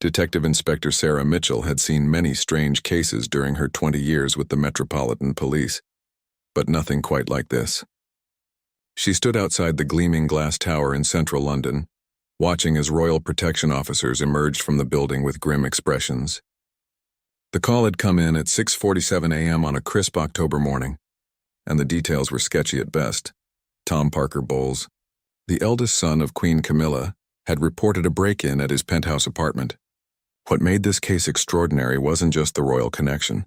Detective Inspector Sarah Mitchell had seen many strange cases during her 20 years with the Metropolitan Police, but nothing quite like this. She stood outside the gleaming glass tower in central London, watching as royal protection officers emerged from the building with grim expressions. The call had come in at 6:47 a.m. on a crisp October morning, and the details were sketchy at best. Tom Parker Bowles, the eldest son of Queen Camilla, had reported a break-in at his penthouse apartment. What made this case extraordinary wasn't just the royal connection,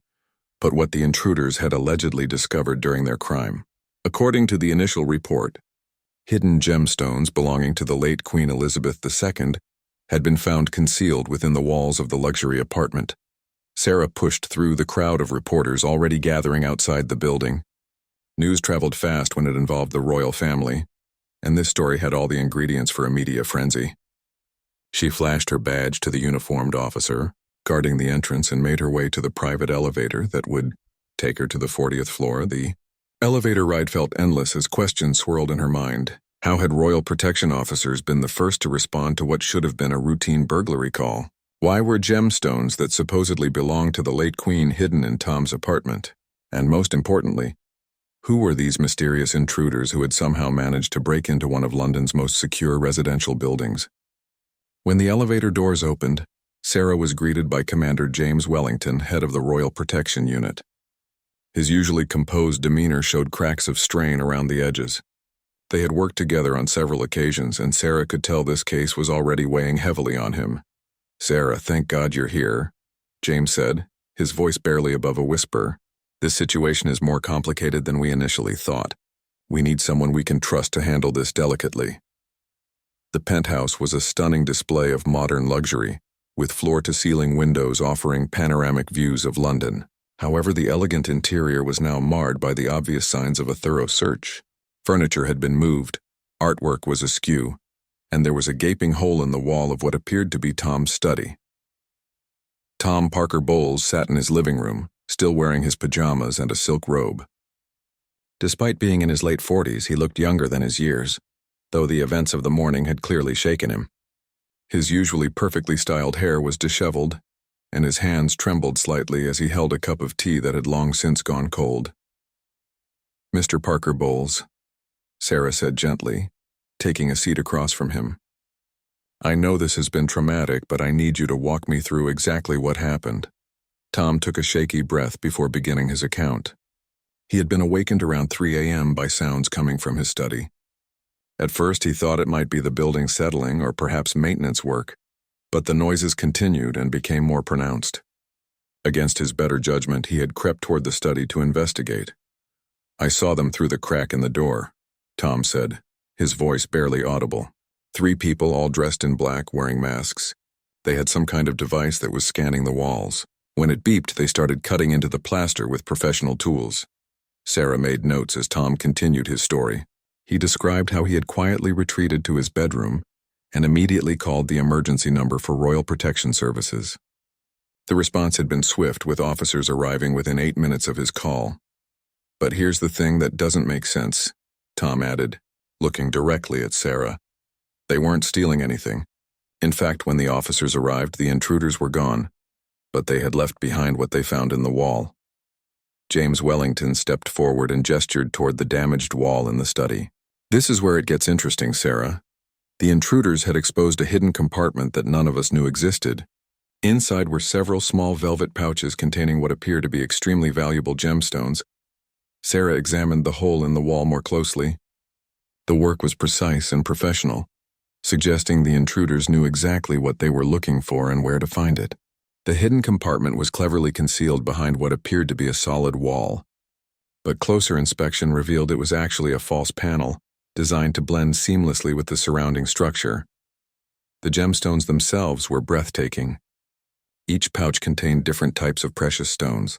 but what the intruders had allegedly discovered during their crime. According to the initial report, hidden gemstones belonging to the late Queen Elizabeth II had been found concealed within the walls of the luxury apartment. Sarah pushed through the crowd of reporters already gathering outside the building. News traveled fast when it involved the royal family, and this story had all the ingredients for a media frenzy. She flashed her badge to the uniformed officer, guarding the entrance, and made her way to the private elevator that would take her to the 40th floor. The elevator ride felt endless as questions swirled in her mind. How had royal protection officers been the first to respond to what should have been a routine burglary call? Why were gemstones that supposedly belonged to the late queen hidden in Tom's apartment? And most importantly, who were these mysterious intruders who had somehow managed to break into one of London's most secure residential buildings? When the elevator doors opened, Sarah was greeted by Commander James Wellington, head of the Royal Protection Unit. His usually composed demeanor showed cracks of strain around the edges. They had worked together on several occasions, and Sarah could tell this case was already weighing heavily on him. "Sarah, thank God you're here," James said, his voice barely above a whisper. "This situation is more complicated than we initially thought. We need someone we can trust to handle this delicately." The penthouse was a stunning display of modern luxury, with floor-to-ceiling windows offering panoramic views of London. However, the elegant interior was now marred by the obvious signs of a thorough search. Furniture had been moved, artwork was askew, and there was a gaping hole in the wall of what appeared to be Tom's study. Tom Parker Bowles sat in his living room, still wearing his pajamas and a silk robe. Despite being in his late 40s, he looked younger than his years, though the events of the morning had clearly shaken him. His usually perfectly styled hair was disheveled, and his hands trembled slightly as he held a cup of tea that had long since gone cold. "Mr. Parker Bowles," Sarah said gently, taking a seat across from him. "I know this has been traumatic, but I need you to walk me through exactly what happened." Tom took a shaky breath before beginning his account. He had been awakened around 3 a.m. by sounds coming from his study. At first he thought it might be the building settling or perhaps maintenance work, but the noises continued and became more pronounced. Against his better judgment, he had crept toward the study to investigate. "I saw them through the crack in the door," Tom said, his voice barely audible. 3 people, all dressed in black, wearing masks. They had some kind of device that was scanning the walls. When it beeped, they started cutting into the plaster with professional tools. Sarah made notes as Tom continued his story. He described how he had quietly retreated to his bedroom and immediately called the emergency number for Royal Protection Services. The response had been swift, with officers arriving within 8 minutes of his call. "But here's the thing that doesn't make sense," Tom added, looking directly at Sarah. "They weren't stealing anything. In fact, when the officers arrived, the intruders were gone, but they had left behind what they found in the wall." James Wellington stepped forward and gestured toward the damaged wall in the study. "This is where it gets interesting, Sarah. The intruders had exposed a hidden compartment that none of us knew existed. Inside were several small velvet pouches containing what appeared to be extremely valuable gemstones." Sarah examined the hole in the wall more closely. The work was precise and professional, suggesting the intruders knew exactly what they were looking for and where to find it. The hidden compartment was cleverly concealed behind what appeared to be a solid wall, but closer inspection revealed it was actually a false panel, designed to blend seamlessly with the surrounding structure. The gemstones themselves were breathtaking. Each pouch contained different types of precious stones,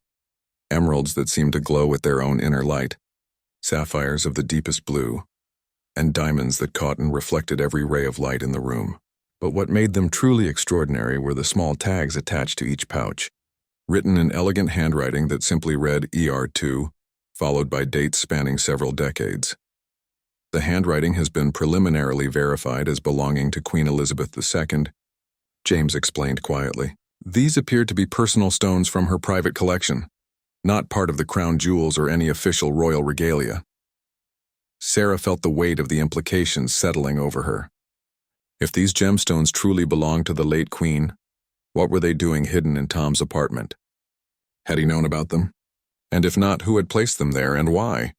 emeralds that seemed to glow with their own inner light, sapphires of the deepest blue, and diamonds that caught and reflected every ray of light in the room. But what made them truly extraordinary were the small tags attached to each pouch, written in elegant handwriting that simply read ER2, followed by dates spanning several decades. The handwriting has been preliminarily verified as belonging to Queen Elizabeth II, James explained quietly. These appeared to be personal stones from her private collection, not part of the crown jewels or any official royal regalia. Sarah felt the weight of the implications settling over her. If these gemstones truly belonged to the late queen, what were they doing hidden in Tom's apartment? Had he known about them? And if not, who had placed them there and why?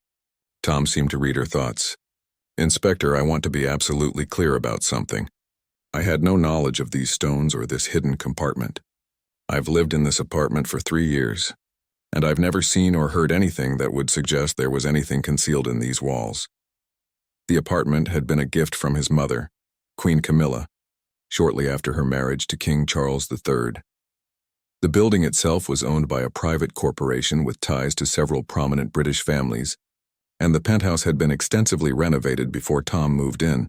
Tom seemed to read her thoughts. Inspector, I want to be absolutely clear about something. I had no knowledge of these stones or this hidden compartment. I've lived in this apartment for 3 years, and I've never seen or heard anything that would suggest there was anything concealed in these walls. The apartment had been a gift from his mother, Queen Camilla, shortly after her marriage to King Charles III. The building itself was owned by a private corporation with ties to several prominent British families, and the penthouse had been extensively renovated before Tom moved in.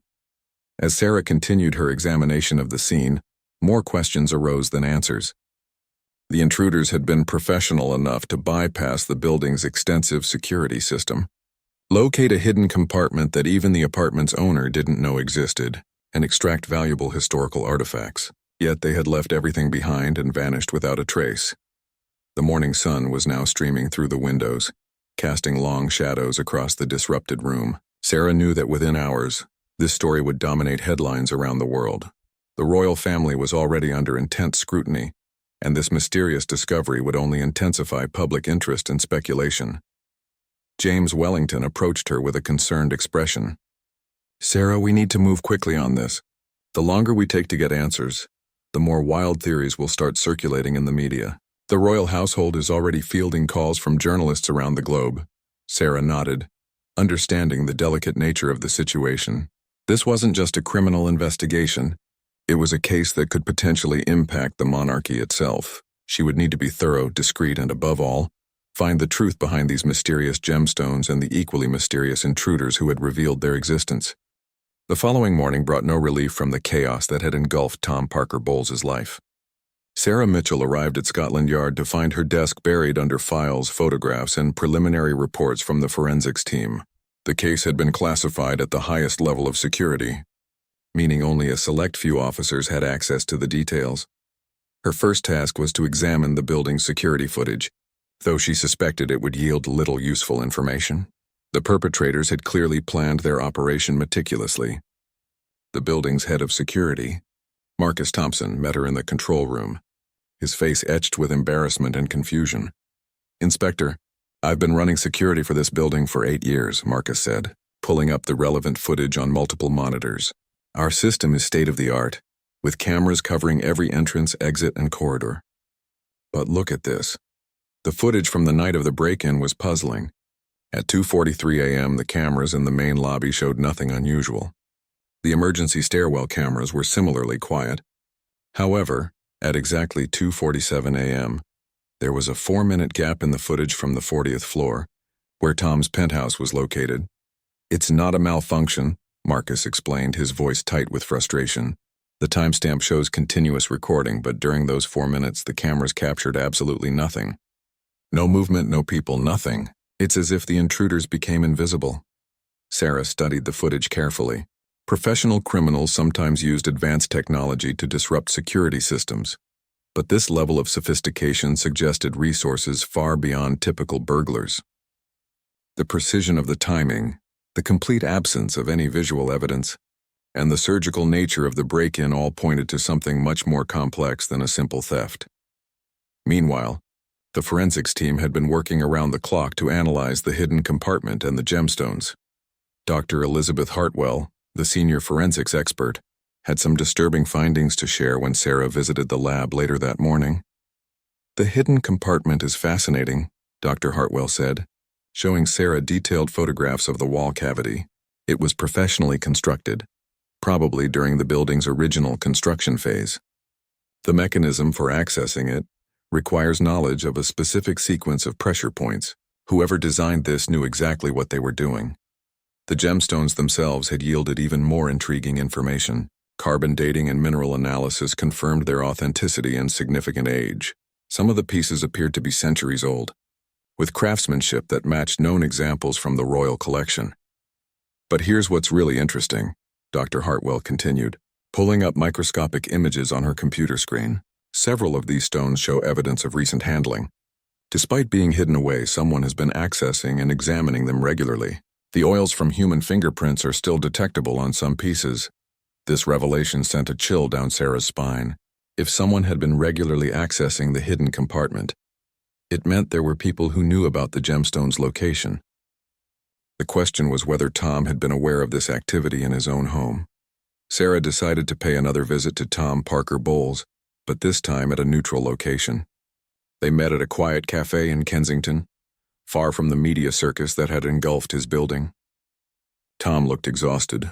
As Sarah continued her examination of the scene, more questions arose than answers. The intruders had been professional enough to bypass the building's extensive security system, locate a hidden compartment that even the apartment's owner didn't know existed, and extract valuable historical artifacts. Yet they had left everything behind and vanished without a trace. The morning sun was now streaming through the windows, casting long shadows across the disrupted room. Sarah knew that within hours, this story would dominate headlines around the world. The royal family was already under intense scrutiny, and this mysterious discovery would only intensify public interest and speculation. James Wellington approached her with a concerned expression. Sarah, we need to move quickly on this. The longer we take to get answers, the more wild theories will start circulating in the media. The royal household is already fielding calls from journalists around the globe. Sarah nodded, understanding the delicate nature of the situation. This wasn't just a criminal investigation. It was a case that could potentially impact the monarchy itself. She would need to be thorough, discreet, and above all, find the truth behind these mysterious gemstones and the equally mysterious intruders who had revealed their existence. The following morning brought no relief from the chaos that had engulfed Tom Parker Bowles' life. Sarah Mitchell arrived at Scotland Yard to find her desk buried under files, photographs, and preliminary reports from the forensics team. The case had been classified at the highest level of security, meaning only a select few officers had access to the details. Her first task was to examine the building's security footage, though she suspected it would yield little useful information. The perpetrators had clearly planned their operation meticulously. The building's head of security, Marcus Thompson, met her in the control room, his face etched with embarrassment and confusion. Inspector, I've been running security for this building for 8 years, Marcus said, pulling up the relevant footage on multiple monitors. Our system is state-of-the-art, with cameras covering every entrance, exit, and corridor. But look at this. The footage from the night of the break-in was puzzling. At 2:43 a.m., the cameras in the main lobby showed nothing unusual. The emergency stairwell cameras were similarly quiet. However, at exactly 2:47 a.m., there was a 4-minute gap in the footage from the 40th floor, where Tom's penthouse was located. It's not a malfunction, Marcus explained, his voice tight with frustration. The timestamp shows continuous recording, but during those 4 minutes, the cameras captured absolutely nothing. No movement, no people, nothing. It's as if the intruders became invisible. Sarah studied the footage carefully. Professional criminals sometimes used advanced technology to disrupt security systems, but this level of sophistication suggested resources far beyond typical burglars. The precision of the timing, the complete absence of any visual evidence, and the surgical nature of the break-in all pointed to something much more complex than a simple theft. Meanwhile, the forensics team had been working around the clock to analyze the hidden compartment and the gemstones. Dr. Elizabeth Hartwell, the senior forensics expert, had some disturbing findings to share when Sarah visited the lab later that morning. The hidden compartment is fascinating, Dr. Hartwell said, showing Sarah detailed photographs of the wall cavity. It was professionally constructed, probably during the building's original construction phase. The mechanism for accessing it requires knowledge of a specific sequence of pressure points. Whoever designed this knew exactly what they were doing. The gemstones themselves had yielded even more intriguing information. Carbon dating and mineral analysis confirmed their authenticity and significant age. Some of the pieces appeared to be centuries old, with craftsmanship that matched known examples from the royal collection. But here's what's really interesting, Dr. Hartwell continued. pulling up microscopic images on her computer screen. Several of these stones show evidence of recent handling. Despite being hidden away, someone has been accessing and examining them regularly. The oils from human fingerprints are still detectable on some pieces. This revelation sent a chill down Sarah's spine. If someone had been regularly accessing the hidden compartment, it meant there were people who knew about the gemstone's location. The question was whether Tom had been aware of this activity in his own home. Sarah decided to pay another visit to Tom Parker Bowles, but this time at a neutral location. They met at a quiet cafe in Kensington, far from the media circus that had engulfed his building. Tom looked exhausted,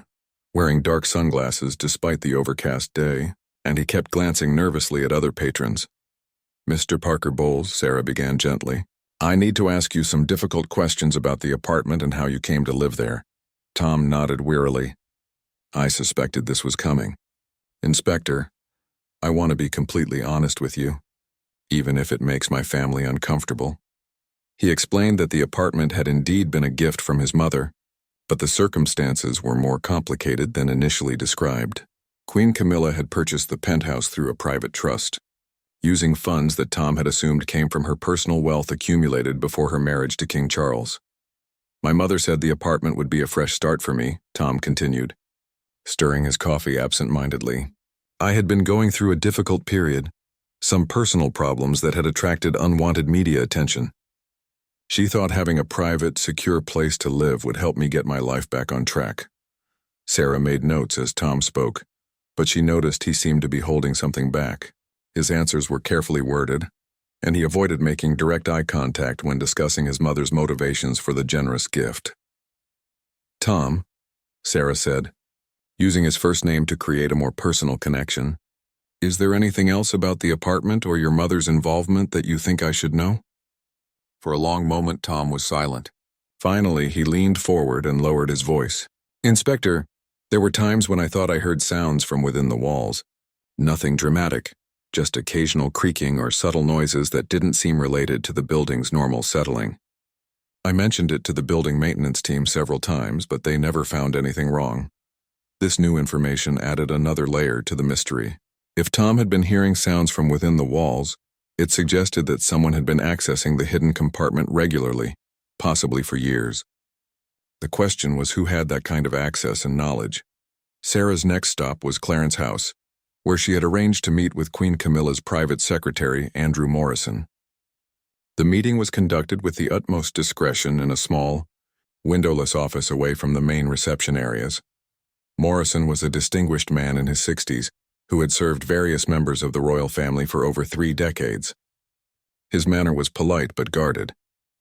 wearing dark sunglasses despite the overcast day, and he kept glancing nervously at other patrons. "Mr. Parker Bowles," Sarah began gently, "I need to ask you some difficult questions about the apartment and how you came to live there." Tom nodded wearily. "I suspected this was coming. Inspector, I want to be completely honest with you, even if it makes my family uncomfortable." He explained that the apartment had indeed been a gift from his mother, but the circumstances were more complicated than initially described. Queen Camilla had purchased the penthouse through a private trust, using funds that Tom had assumed came from her personal wealth accumulated before her marriage to King Charles. "My mother said the apartment would be a fresh start for me," Tom continued, stirring his coffee absent-mindedly. "I had been going through a difficult period, some personal problems that had attracted unwanted media attention. She thought having a private, secure place to live would help me get my life back on track." Sarah made notes as Tom spoke, but she noticed he seemed to be holding something back. His answers were carefully worded, and he avoided making direct eye contact when discussing his mother's motivations for the generous gift. "Tom," Sarah said, using his first name to create a more personal connection, "is there anything else about the apartment or your mother's involvement that you think I should know?" For a long moment, Tom was silent. Finally, he leaned forward and lowered his voice. "Inspector, there were times when I thought I heard sounds from within the walls. Nothing dramatic, just occasional creaking or subtle noises that didn't seem related to the building's normal settling. I mentioned it to the building maintenance team several times, but they never found anything wrong." This new information added another layer to the mystery. If Tom had been hearing sounds from within the walls, it suggested that someone had been accessing the hidden compartment regularly, possibly for years. The question was who had that kind of access and knowledge. Sarah's next stop was Clarence House, where she had arranged to meet with Queen Camilla's private secretary, Andrew Morrison. The meeting was conducted with the utmost discretion in a small, windowless office away from the main reception areas. Morrison was a distinguished man in his 60s who had served various members of the royal family for over 3 decades. His manner was polite but guarded,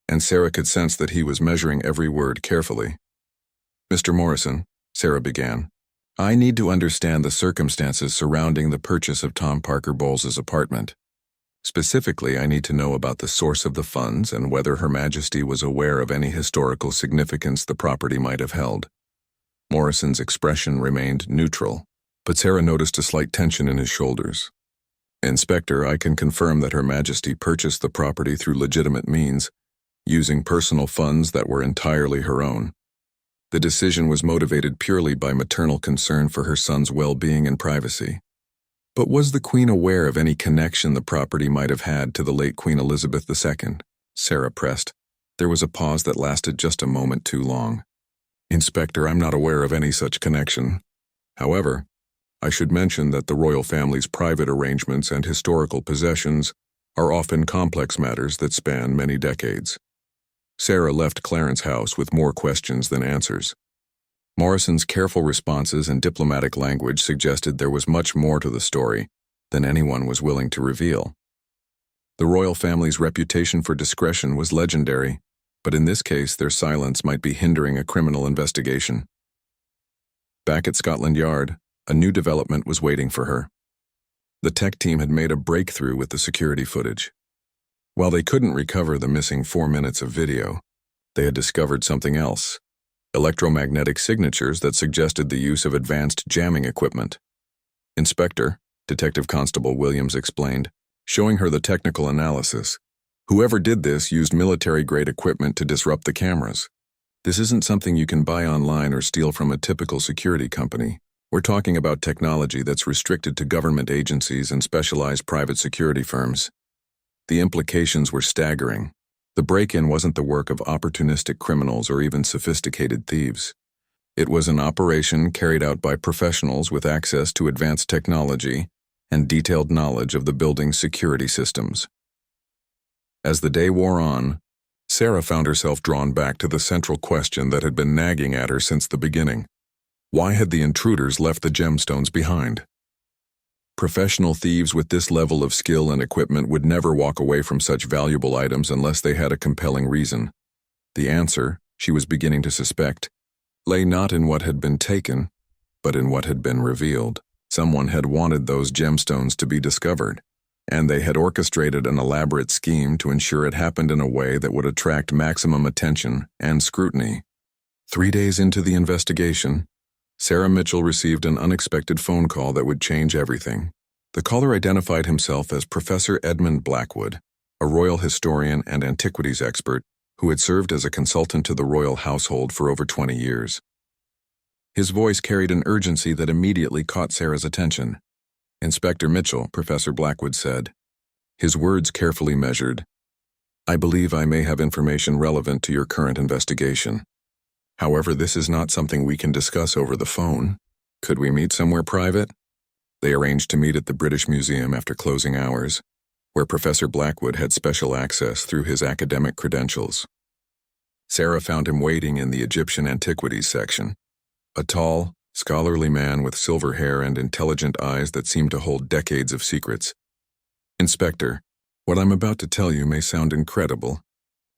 and Sarah could sense that he was measuring every word carefully. "Mr. Morrison," Sarah began, "I need to understand the circumstances surrounding the purchase of Tom Parker Bowles' apartment. Specifically, I need to know about the source of the funds and whether Her Majesty was aware of any historical significance the property might have held." Morrison's expression remained neutral, but Sarah noticed a slight tension in his shoulders. "Inspector, I can confirm that Her Majesty purchased the property through legitimate means, using personal funds that were entirely her own. The decision was motivated purely by maternal concern for her son's well-being and privacy." "But was the Queen aware of any connection the property might have had to the late Queen Elizabeth II?" Sarah pressed. There was a pause that lasted just a moment too long. "Inspector, I'm not aware of any such connection. However, I should mention that the royal family's private arrangements and historical possessions are often complex matters that span many decades." Sarah left Clarence House with more questions than answers. Morrison's careful responses and diplomatic language suggested there was much more to the story than anyone was willing to reveal. The royal family's reputation for discretion was legendary, but in this case their silence might be hindering a criminal investigation. Back at Scotland Yard, a new development was waiting for her. The tech team had made a breakthrough with the security footage. While they couldn't recover the missing 4 minutes of video, they had discovered something else: electromagnetic signatures that suggested the use of advanced jamming equipment. "Inspector," Detective Constable Williams explained, showing her the technical analysis, "whoever did this used military-grade equipment to disrupt the cameras. This isn't something you can buy online or steal from a typical security company. We're talking about technology that's restricted to government agencies and specialized private security firms. The implications were staggering. The break-in wasn't the work of opportunistic criminals or even sophisticated thieves. It was an operation carried out by professionals with access to advanced technology and detailed knowledge of the building's security systems. As the day wore on, Sarah found herself drawn back to the central question that had been nagging at her since the beginning. Why had the intruders left the gemstones behind? Professional thieves with this level of skill and equipment would never walk away from such valuable items unless they had a compelling reason. The answer, she was beginning to suspect, lay not in what had been taken, but in what had been revealed. Someone had wanted those gemstones to be discovered, and they had orchestrated an elaborate scheme to ensure it happened in a way that would attract maximum attention and scrutiny. 3 days into the investigation, Sarah Mitchell received an unexpected phone call that would change everything. The caller identified himself as Professor Edmund Blackwood, a royal historian and antiquities expert who had served as a consultant to the royal household for over 20 years. His voice carried an urgency that immediately caught Sarah's attention. "Inspector Mitchell," Professor Blackwood said, his words carefully measured. "I believe I may have information relevant to your current investigation. However, this is not something we can discuss over the phone. Could we meet somewhere private?" They arranged to meet at the British Museum after closing hours, where Professor Blackwood had special access through his academic credentials. Sarah found him waiting in the Egyptian antiquities section, a tall, scholarly man with silver hair and intelligent eyes that seemed to hold decades of secrets. "Inspector, what I'm about to tell you may sound incredible,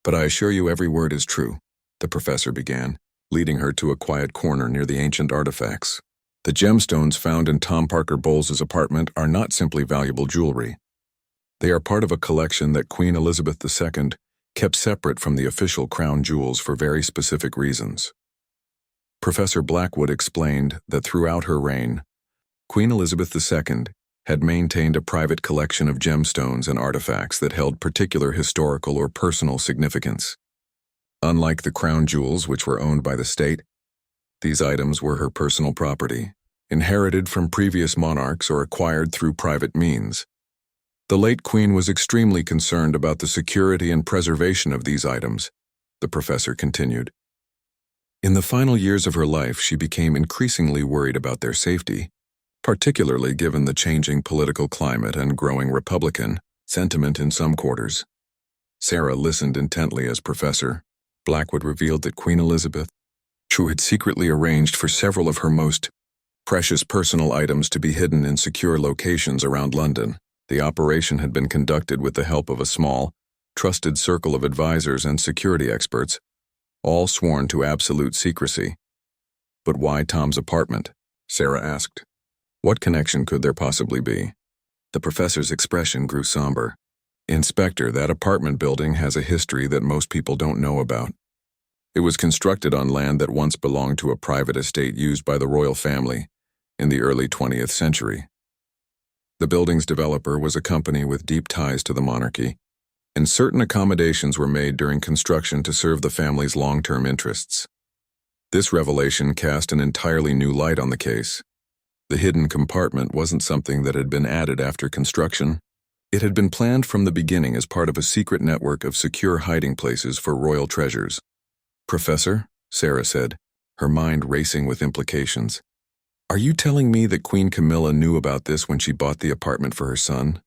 but I assure you every word is true," the professor began, leading her to a quiet corner near the ancient artifacts. "The gemstones found in Tom Parker Bowles's apartment are not simply valuable jewelry. They are part of a collection that Queen Elizabeth II kept separate from the official crown jewels for very specific reasons." Professor Blackwood explained that throughout her reign, Queen Elizabeth II had maintained a private collection of gemstones and artifacts that held particular historical or personal significance. Unlike the crown jewels, which were owned by the state, these items were her personal property, inherited from previous monarchs or acquired through private means. The late queen was extremely concerned about the security and preservation of these items, the professor continued. In the final years of her life, she became increasingly worried about their safety, particularly given the changing political climate and growing Republican sentiment in some quarters. Sarah listened intently as Professor Blackwood revealed that Queen Elizabeth, who had secretly arranged for several of her most precious personal items to be hidden in secure locations around London. The operation had been conducted with the help of a small, trusted circle of advisors and security experts, all sworn to absolute secrecy. "But why Tom's apartment?" Sarah asked. "What connection could there possibly be?" The professor's expression grew somber. "Inspector, that apartment building has a history that most people don't know about. It was constructed on land that once belonged to a private estate used by the royal family in the early 20th century. The building's developer was a company with deep ties to the monarchy, and certain accommodations were made during construction to serve the family's long-term interests. This revelation cast an entirely new light on the case. The hidden compartment wasn't something that had been added after construction. It had been planned from the beginning as part of a secret network of secure hiding places for royal treasures. "Professor," Sarah said, her mind racing with implications, "are you telling me that Queen Camilla knew about this when she bought the apartment for her son?"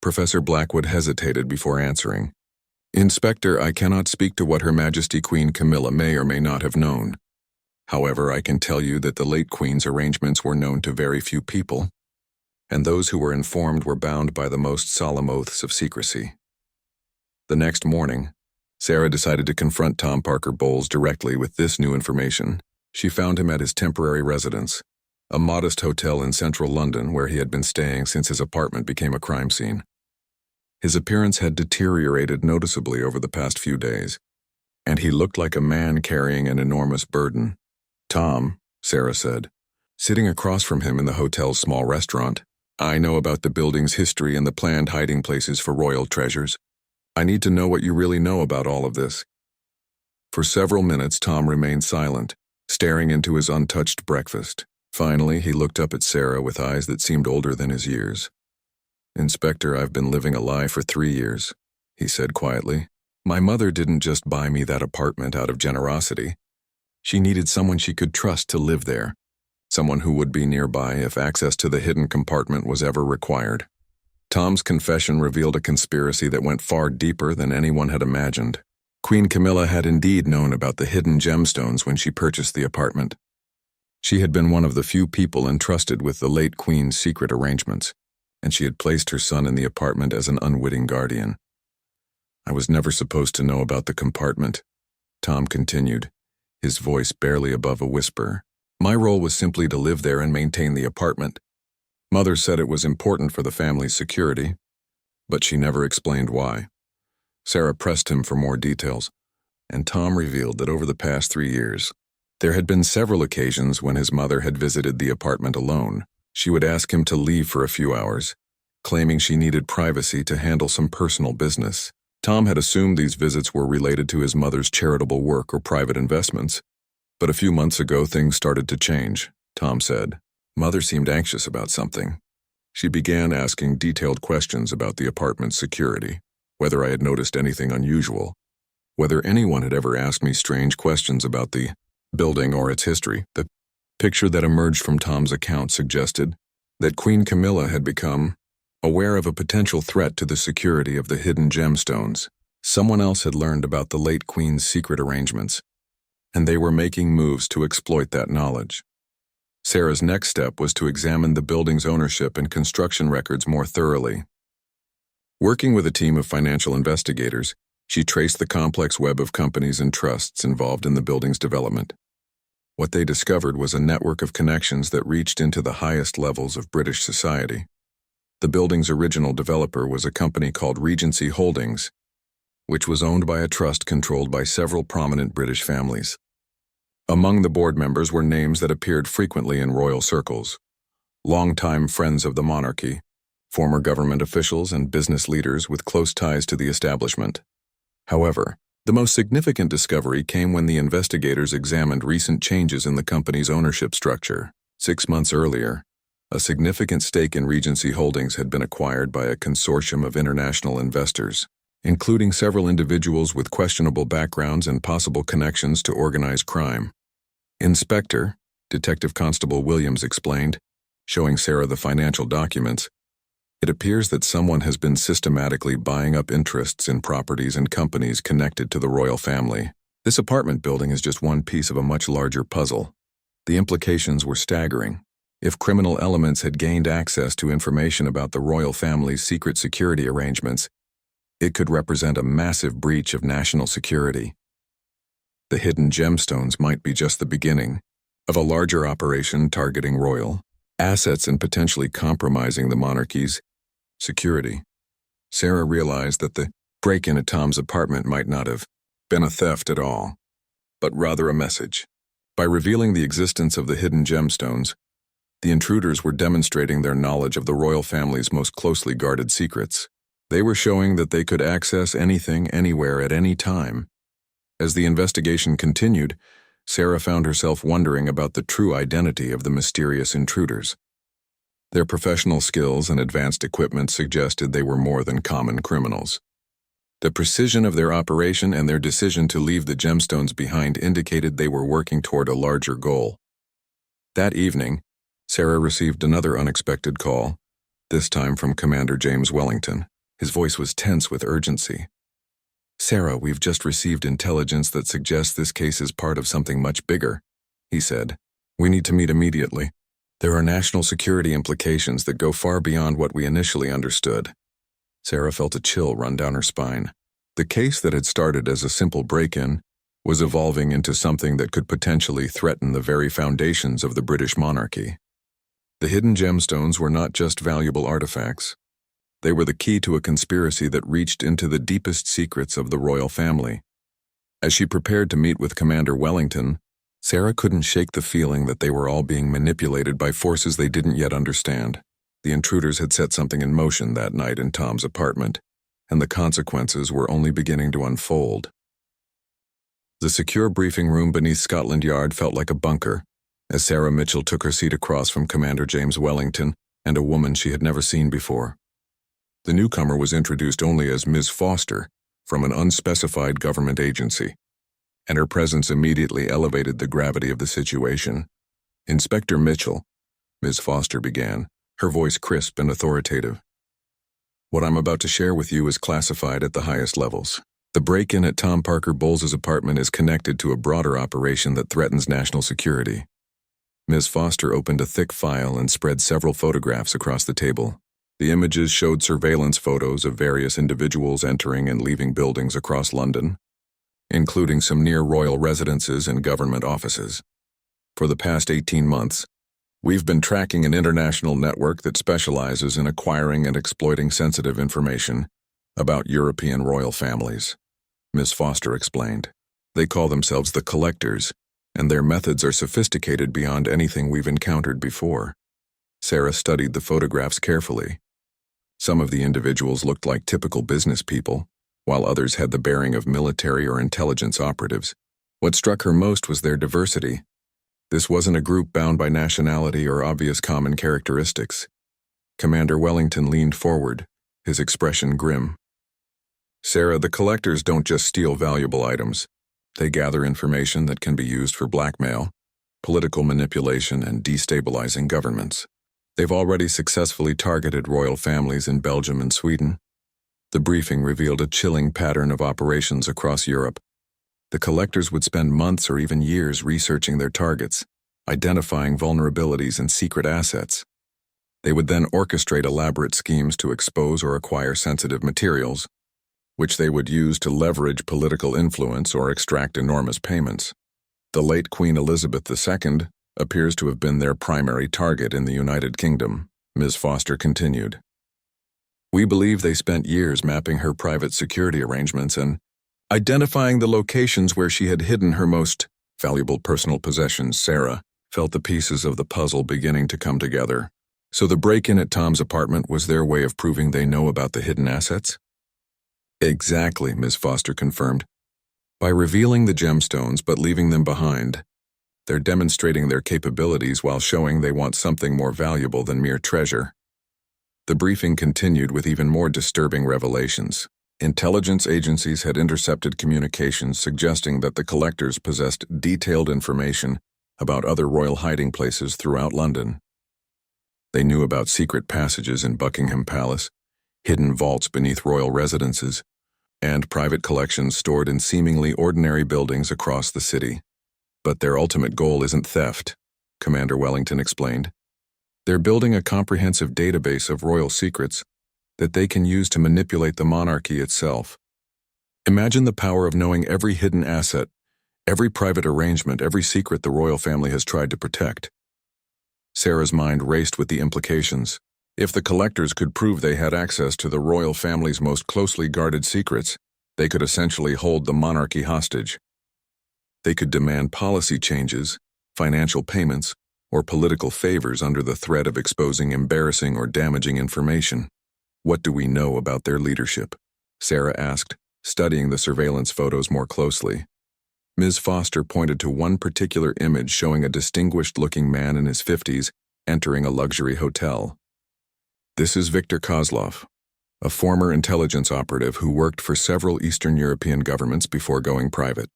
Professor Blackwood hesitated before answering. "Inspector, I cannot speak to what Her Majesty Queen Camilla may or may not have known. However, I can tell you that the late Queen's arrangements were known to very few people, and those who were informed were bound by the most solemn oaths of secrecy." The next morning, Sarah decided to confront Tom Parker Bowles directly with this new information. She found him at his temporary residence, a modest hotel in central London where he had been staying since his apartment became a crime scene. His appearance had deteriorated noticeably over the past few days, and he looked like a man carrying an enormous burden. "Tom," Sarah said, sitting across from him in the hotel's small restaurant, "I know about the building's history and the planned hiding places for royal treasures. I need to know what you really know about all of this." For several minutes, Tom remained silent, staring into his untouched breakfast. Finally, he looked up at Sarah with eyes that seemed older than his years. "Inspector, I've been living a lie for 3 years," he said quietly. "My mother didn't just buy me that apartment out of generosity. She needed someone she could trust to live there, someone who would be nearby if access to the hidden compartment was ever required." Tom's confession revealed a conspiracy that went far deeper than anyone had imagined. Queen Camilla had indeed known about the hidden gemstones when she purchased the apartment. She had been one of the few people entrusted with the late Queen's secret arrangements, and she had placed her son in the apartment as an unwitting guardian. "I was never supposed to know about the compartment," Tom continued, his voice barely above a whisper. "My role was simply to live there and maintain the apartment. Mother said it was important for the family's security, but she never explained why." Sarah pressed him for more details, and Tom revealed that over the past 3 years, there had been several occasions when his mother had visited the apartment alone. She would ask him to leave for a few hours, claiming she needed privacy to handle some personal business. Tom had assumed these visits were related to his mother's charitable work or private investments, but a few months ago things started to change, Tom said. Mother seemed anxious about something. She began asking detailed questions about the apartment's security, whether I had noticed anything unusual, whether anyone had ever asked me strange questions about the building or its history. The picture that emerged from Tom's account suggested that Queen Camilla had become aware of a potential threat to the security of the hidden gemstones. Someone else had learned about the late Queen's secret arrangements, and they were making moves to exploit that knowledge. Sarah's next step was to examine the building's ownership and construction records more thoroughly. Working with a team of financial investigators, she traced the complex web of companies and trusts involved in the building's development. What they discovered was a network of connections that reached into the highest levels of British society. The building's original developer was a company called Regency Holdings, which was owned by a trust controlled by several prominent British families. Among the board members were names that appeared frequently in royal circles: longtime friends of the monarchy, former government officials, and business leaders with close ties to the establishment. However, the most significant discovery came when the investigators examined recent changes in the company's ownership structure. 6 months earlier, a significant stake in Regency Holdings had been acquired by a consortium of international investors, including several individuals with questionable backgrounds and possible connections to organized crime. "Inspector," Detective Constable Williams explained, showing Sarah the financial documents, "it appears that someone has been systematically buying up interests in properties and companies connected to the royal family. This apartment building is just one piece of a much larger puzzle." The implications were staggering. If criminal elements had gained access to information about the royal family's secret security arrangements, it could represent a massive breach of national security. The hidden gemstones might be just the beginning of a larger operation targeting royal assets and potentially compromising the monarchy's security. Sarah realized that the break-in at Tom's apartment might not have been a theft at all, but rather a message. By revealing the existence of the hidden gemstones, the intruders were demonstrating their knowledge of the royal family's most closely guarded secrets. They were showing that they could access anything, anywhere, at any time. As the investigation continued, Sarah found herself wondering about the true identity of the mysterious intruders. Their professional skills and advanced equipment suggested they were more than common criminals. The precision of their operation and their decision to leave the gemstones behind indicated they were working toward a larger goal. That evening, Sarah received another unexpected call, this time from Commander James Wellington. His voice was tense with urgency. "Sarah, we've just received intelligence that suggests this case is part of something much bigger," he said. "We need to meet immediately. There are national security implications that go far beyond what we initially understood." Sarah felt a chill run down her spine. The case that had started as a simple break-in was evolving into something that could potentially threaten the very foundations of the British monarchy. The hidden gemstones were not just valuable artifacts. They were the key to a conspiracy that reached into the deepest secrets of the royal family. As she prepared to meet with Commander Wellington, Sarah couldn't shake the feeling that they were all being manipulated by forces they didn't yet understand. The intruders had set something in motion that night in Tom's apartment, and the consequences were only beginning to unfold. The secure briefing room beneath Scotland Yard felt like a bunker, as Sarah Mitchell took her seat across from Commander James Wellington and a woman she had never seen before. The newcomer was introduced only as Ms. Foster from an unspecified government agency, and her presence immediately elevated the gravity of the situation. "Inspector Mitchell," Ms. Foster began, her voice crisp and authoritative. "What I'm about to share with you is classified at the highest levels. The break-in at Tom Parker Bowles' apartment is connected to a broader operation that threatens national security." Ms. Foster opened a thick file and spread several photographs across the table. The images showed surveillance photos of various individuals entering and leaving buildings across London, including some near royal residences and government offices. "For the past 18 months, we've been tracking an international network that specializes in acquiring and exploiting sensitive information about European royal families," Ms. Foster explained. "They call themselves the Collectors, and their methods are sophisticated beyond anything we've encountered before." Sarah studied the photographs carefully. Some of the individuals looked like typical business people, while others had the bearing of military or intelligence operatives. What struck her most was their diversity. This wasn't a group bound by nationality or obvious common characteristics. Commander Wellington leaned forward, his expression grim. "Sarah, the Collectors don't just steal valuable items. They gather information that can be used for blackmail, political manipulation, and destabilizing governments. They've already successfully targeted royal families in Belgium and Sweden." The briefing revealed a chilling pattern of operations across Europe. The Collectors would spend months or even years researching their targets, identifying vulnerabilities and secret assets. They would then orchestrate elaborate schemes to expose or acquire sensitive materials, which they would use to leverage political influence or extract enormous payments. The late Queen Elizabeth II appears to have been their primary target in the United Kingdom, Ms. Foster continued. "We believe they spent years mapping her private security arrangements and identifying the locations where she had hidden her most valuable personal possessions." Sarah felt the pieces of the puzzle beginning to come together. "So the break-in at Tom's apartment was their way of proving they know about the hidden assets?" "Exactly," Ms. Foster confirmed. "By revealing the gemstones but leaving them behind, they're demonstrating their capabilities while showing they want something more valuable than mere treasure." The briefing continued with even more disturbing revelations. Intelligence agencies had intercepted communications suggesting that the Collectors possessed detailed information about other royal hiding places throughout London. They knew about secret passages in Buckingham Palace, hidden vaults beneath royal residences, and private collections stored in seemingly ordinary buildings across the city. "But their ultimate goal isn't theft," Commander Wellington explained. "They're building a comprehensive database of royal secrets that they can use to manipulate the monarchy itself. Imagine the power of knowing every hidden asset, every private arrangement, every secret the royal family has tried to protect." Sarah's mind raced with the implications. If the Collectors could prove they had access to the royal family's most closely guarded secrets, they could essentially hold the monarchy hostage. They could demand policy changes, financial payments, or political favors under the threat of exposing embarrassing or damaging information. "What do we know about their leadership?" Sarah asked, studying the surveillance photos more closely. Ms. Foster pointed to one particular image showing a distinguished-looking man in his 50s entering a luxury hotel. "This is Viktor Kozlov, a former intelligence operative who worked for several Eastern European governments before going private.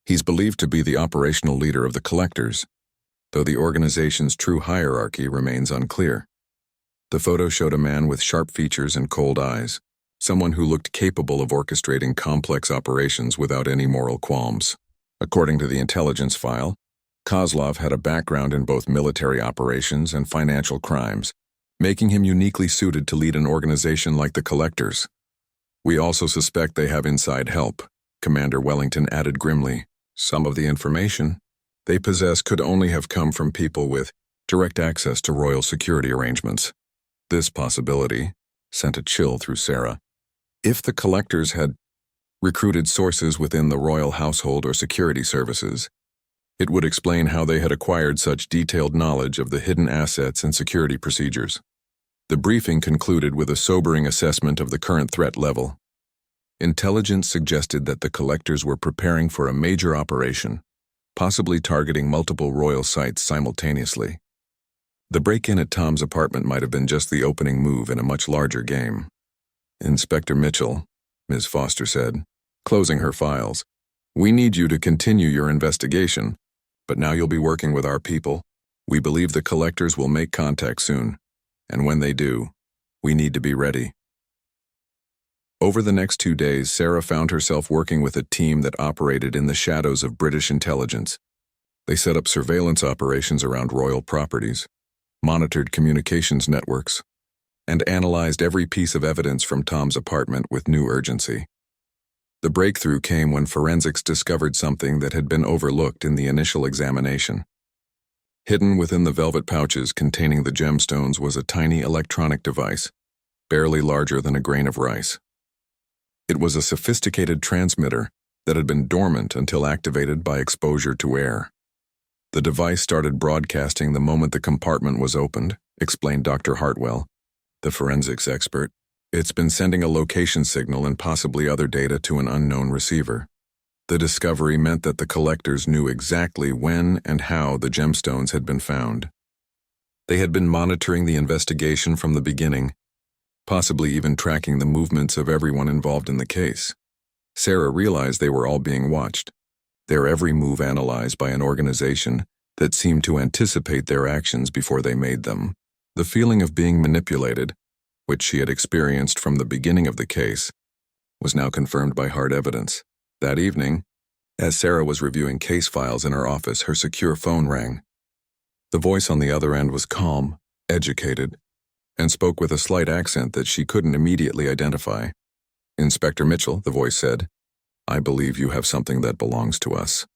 He's believed to be the operational leader of the Collectors, though the organization's true hierarchy remains unclear." The photo showed a man with sharp features and cold eyes, someone who looked capable of orchestrating complex operations without any moral qualms. According to the intelligence file, Kozlov had a background in both military operations and financial crimes, making him uniquely suited to lead an organization like the Collectors. "We also suspect they have inside help," Commander Wellington added grimly. "Some of the information they possess could only have come from people with direct access to royal security arrangements." This possibility sent a chill through Sarah. If the Collectors had recruited sources within the royal household or security services, it would explain how they had acquired such detailed knowledge of the hidden assets and security procedures. The briefing concluded with a sobering assessment of the current threat level. Intelligence suggested that the Collectors were preparing for a major operation, possibly targeting multiple royal sites simultaneously. The break-in at Tom's apartment might have been just the opening move in a much larger game. "Inspector Mitchell," Ms. Foster said, closing her files, "we need you to continue your investigation, but now you'll be working with our people. We believe the collectors will make contact soon, and when they do, we need to be ready." Over the next 2 days, Sarah found herself working with a team that operated in the shadows of British intelligence. They set up surveillance operations around royal properties, monitored communications networks, and analyzed every piece of evidence from Tom's apartment with new urgency. The breakthrough came when forensics discovered something that had been overlooked in the initial examination. Hidden within the velvet pouches containing the gemstones was a tiny electronic device, barely larger than a grain of rice. It was a sophisticated transmitter that had been dormant until activated by exposure to air. The device started broadcasting the moment the compartment was opened, explained Dr. Hartwell, the forensics expert. It's been sending a location signal and possibly other data to an unknown receiver. The discovery meant that the collectors knew exactly when and how the gemstones had been found. They had been monitoring the investigation from the beginning, possibly even tracking the movements of everyone involved in the case. Sarah realized they were all being watched, their every move analyzed by an organization that seemed to anticipate their actions before they made them. The feeling of being manipulated, which she had experienced from the beginning of the case, was now confirmed by hard evidence. That evening, as Sarah was reviewing case files in her office, her secure phone rang. The voice on the other end was calm, educated, and spoke with a slight accent that she couldn't immediately identify. "Inspector Mitchell," the voice said, "I believe you have something that belongs to us."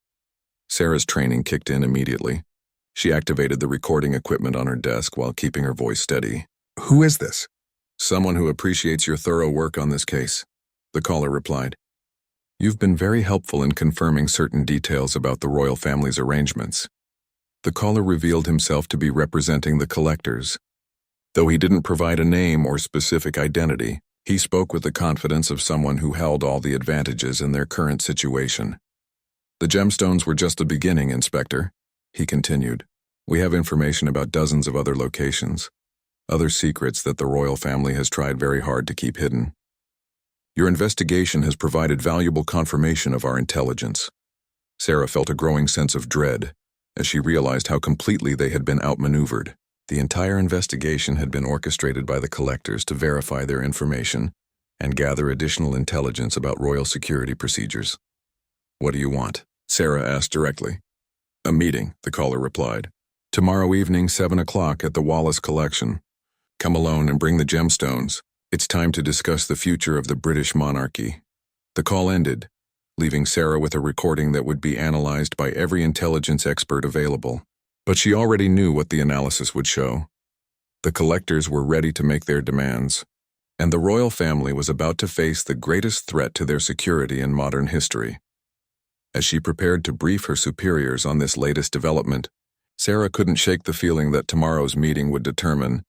Sarah's training kicked in immediately. She activated the recording equipment on her desk while keeping her voice steady. "Who is this?" "Someone who appreciates your thorough work on this case," the caller replied. "You've been very helpful in confirming certain details about the royal family's arrangements." The caller revealed himself to be representing the collectors. Though he didn't provide a name or specific identity, he spoke with the confidence of someone who held all the advantages in their current situation. "The gemstones were just the beginning, Inspector," he continued. "We have information about dozens of other locations, other secrets that the royal family has tried very hard to keep hidden. Your investigation has provided valuable confirmation of our intelligence." Sarah felt a growing sense of dread as she realized how completely they had been outmaneuvered. The entire investigation had been orchestrated by the collectors to verify their information and gather additional intelligence about royal security procedures. "What do you want?" Sarah asked directly. "A meeting," the caller replied. "Tomorrow evening, 7 o'clock at the Wallace Collection. Come alone and bring the gemstones. It's time to discuss the future of the British monarchy." The call ended, leaving Sarah with a recording that would be analyzed by every intelligence expert available. But she already knew what the analysis would show. The collectors were ready to make their demands, and the royal family was about to face the greatest threat to their security in modern history. As she prepared to brief her superiors on this latest development, Sarah couldn't shake the feeling that tomorrow's meeting would determine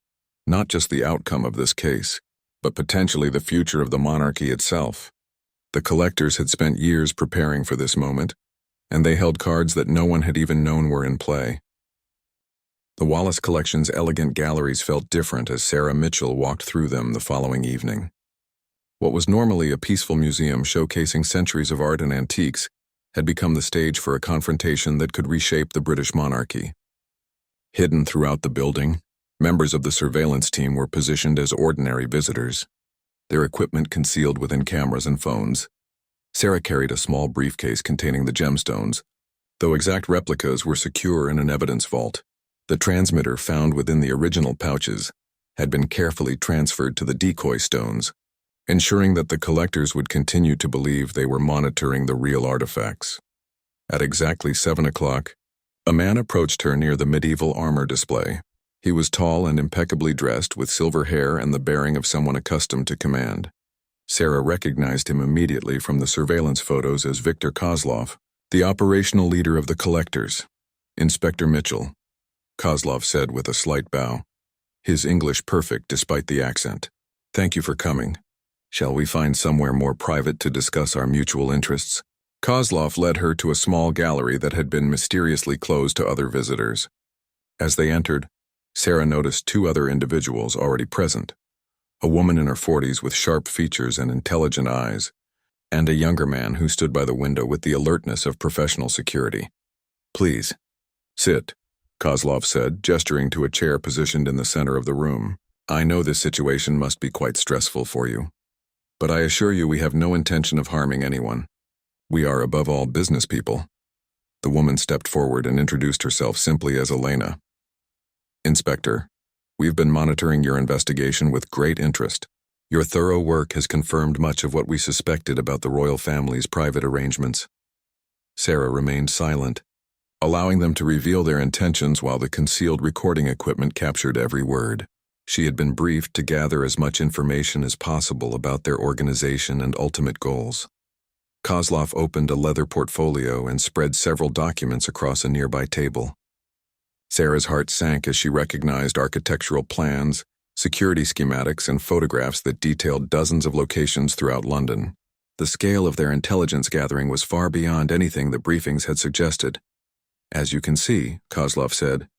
not just the outcome of this case, but potentially the future of the monarchy itself. The collectors had spent years preparing for this moment, and they held cards that no one had even known were in play. The Wallace Collection's elegant galleries felt different as Sarah Mitchell walked through them the following evening. What was normally a peaceful museum showcasing centuries of art and antiques had become the stage for a confrontation that could reshape the British monarchy. Hidden throughout the building, members of the surveillance team were positioned as ordinary visitors, their equipment concealed within cameras and phones. Sarah carried a small briefcase containing the gemstones, though exact replicas were secure in an evidence vault. The transmitter found within the original pouches had been carefully transferred to the decoy stones, ensuring that the collectors would continue to believe they were monitoring the real artifacts. At exactly 7 o'clock, a man approached her near the medieval armor display. He was tall and impeccably dressed with silver hair and the bearing of someone accustomed to command. Sarah recognized him immediately from the surveillance photos as Victor Kozlov, the operational leader of the collectors. "Inspector Mitchell," Kozlov said with a slight bow, his English perfect despite the accent. "Thank you for coming. Shall we find somewhere more private to discuss our mutual interests?" Kozlov led her to a small gallery that had been mysteriously closed to other visitors. As they entered, Sarah noticed two other individuals already present, a woman in her 40s with sharp features and intelligent eyes, and a younger man who stood by the window with the alertness of professional security. "Please, sit," Kozlov said, gesturing to a chair positioned in the center of the room. "I know this situation must be quite stressful for you, but I assure you we have no intention of harming anyone. We are, above all, business people." The woman stepped forward and introduced herself simply as Elena. "Inspector, we've been monitoring your investigation with great interest. Your thorough work has confirmed much of what we suspected about the royal family's private arrangements." Sarah remained silent, allowing them to reveal their intentions while the concealed recording equipment captured every word. She had been briefed to gather as much information as possible about their organization and ultimate goals. Kozlov opened a leather portfolio and spread several documents across a nearby table. Sarah's heart sank as she recognized architectural plans, security schematics, and photographs that detailed dozens of locations throughout London. The scale of their intelligence gathering was far beyond anything the briefings had suggested. "As you can see," Kozlov said,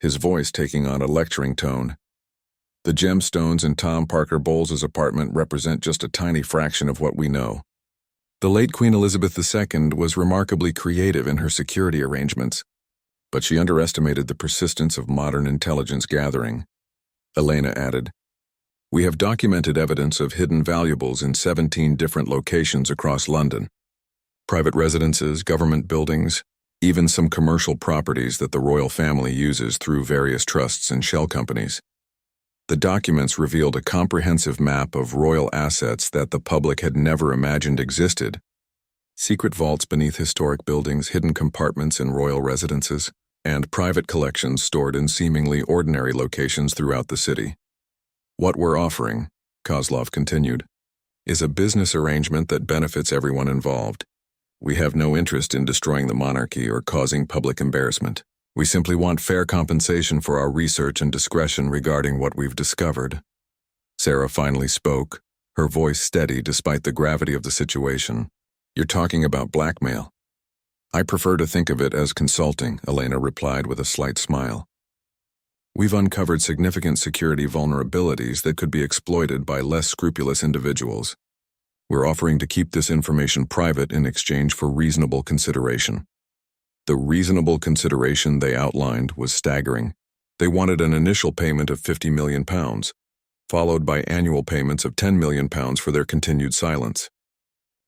his voice taking on a lecturing tone, "the Gemstones in Tom Parker Bowles' apartment represent just a tiny fraction of what we know. The late Queen Elizabeth II was remarkably creative in her security arrangements, but she underestimated the persistence of modern intelligence gathering." Elena added, "We have documented evidence of hidden valuables in 17 different locations across London. Private residences, government buildings, even some commercial properties that the royal family uses through various trusts and shell companies. The documents revealed a comprehensive map of royal assets that the public had never imagined existed. Secret vaults beneath historic buildings, hidden compartments in royal residences, and private collections stored in seemingly ordinary locations throughout the city. What we're offering," Kozlov continued, "is a business arrangement that benefits everyone involved. We have no interest in destroying the monarchy or causing public embarrassment. We simply want fair compensation for our research and discretion regarding what we've discovered." Sarah finally spoke, her voice steady despite the gravity of the situation. "You're talking about blackmail." "I prefer to think of it as consulting," Elena replied with a slight smile. "We've uncovered significant security vulnerabilities that could be exploited by less scrupulous individuals. We're offering to keep this information private in exchange for reasonable consideration." The reasonable consideration they outlined was staggering. They wanted an initial payment of £50 million, followed by annual payments of £10 million for their continued silence.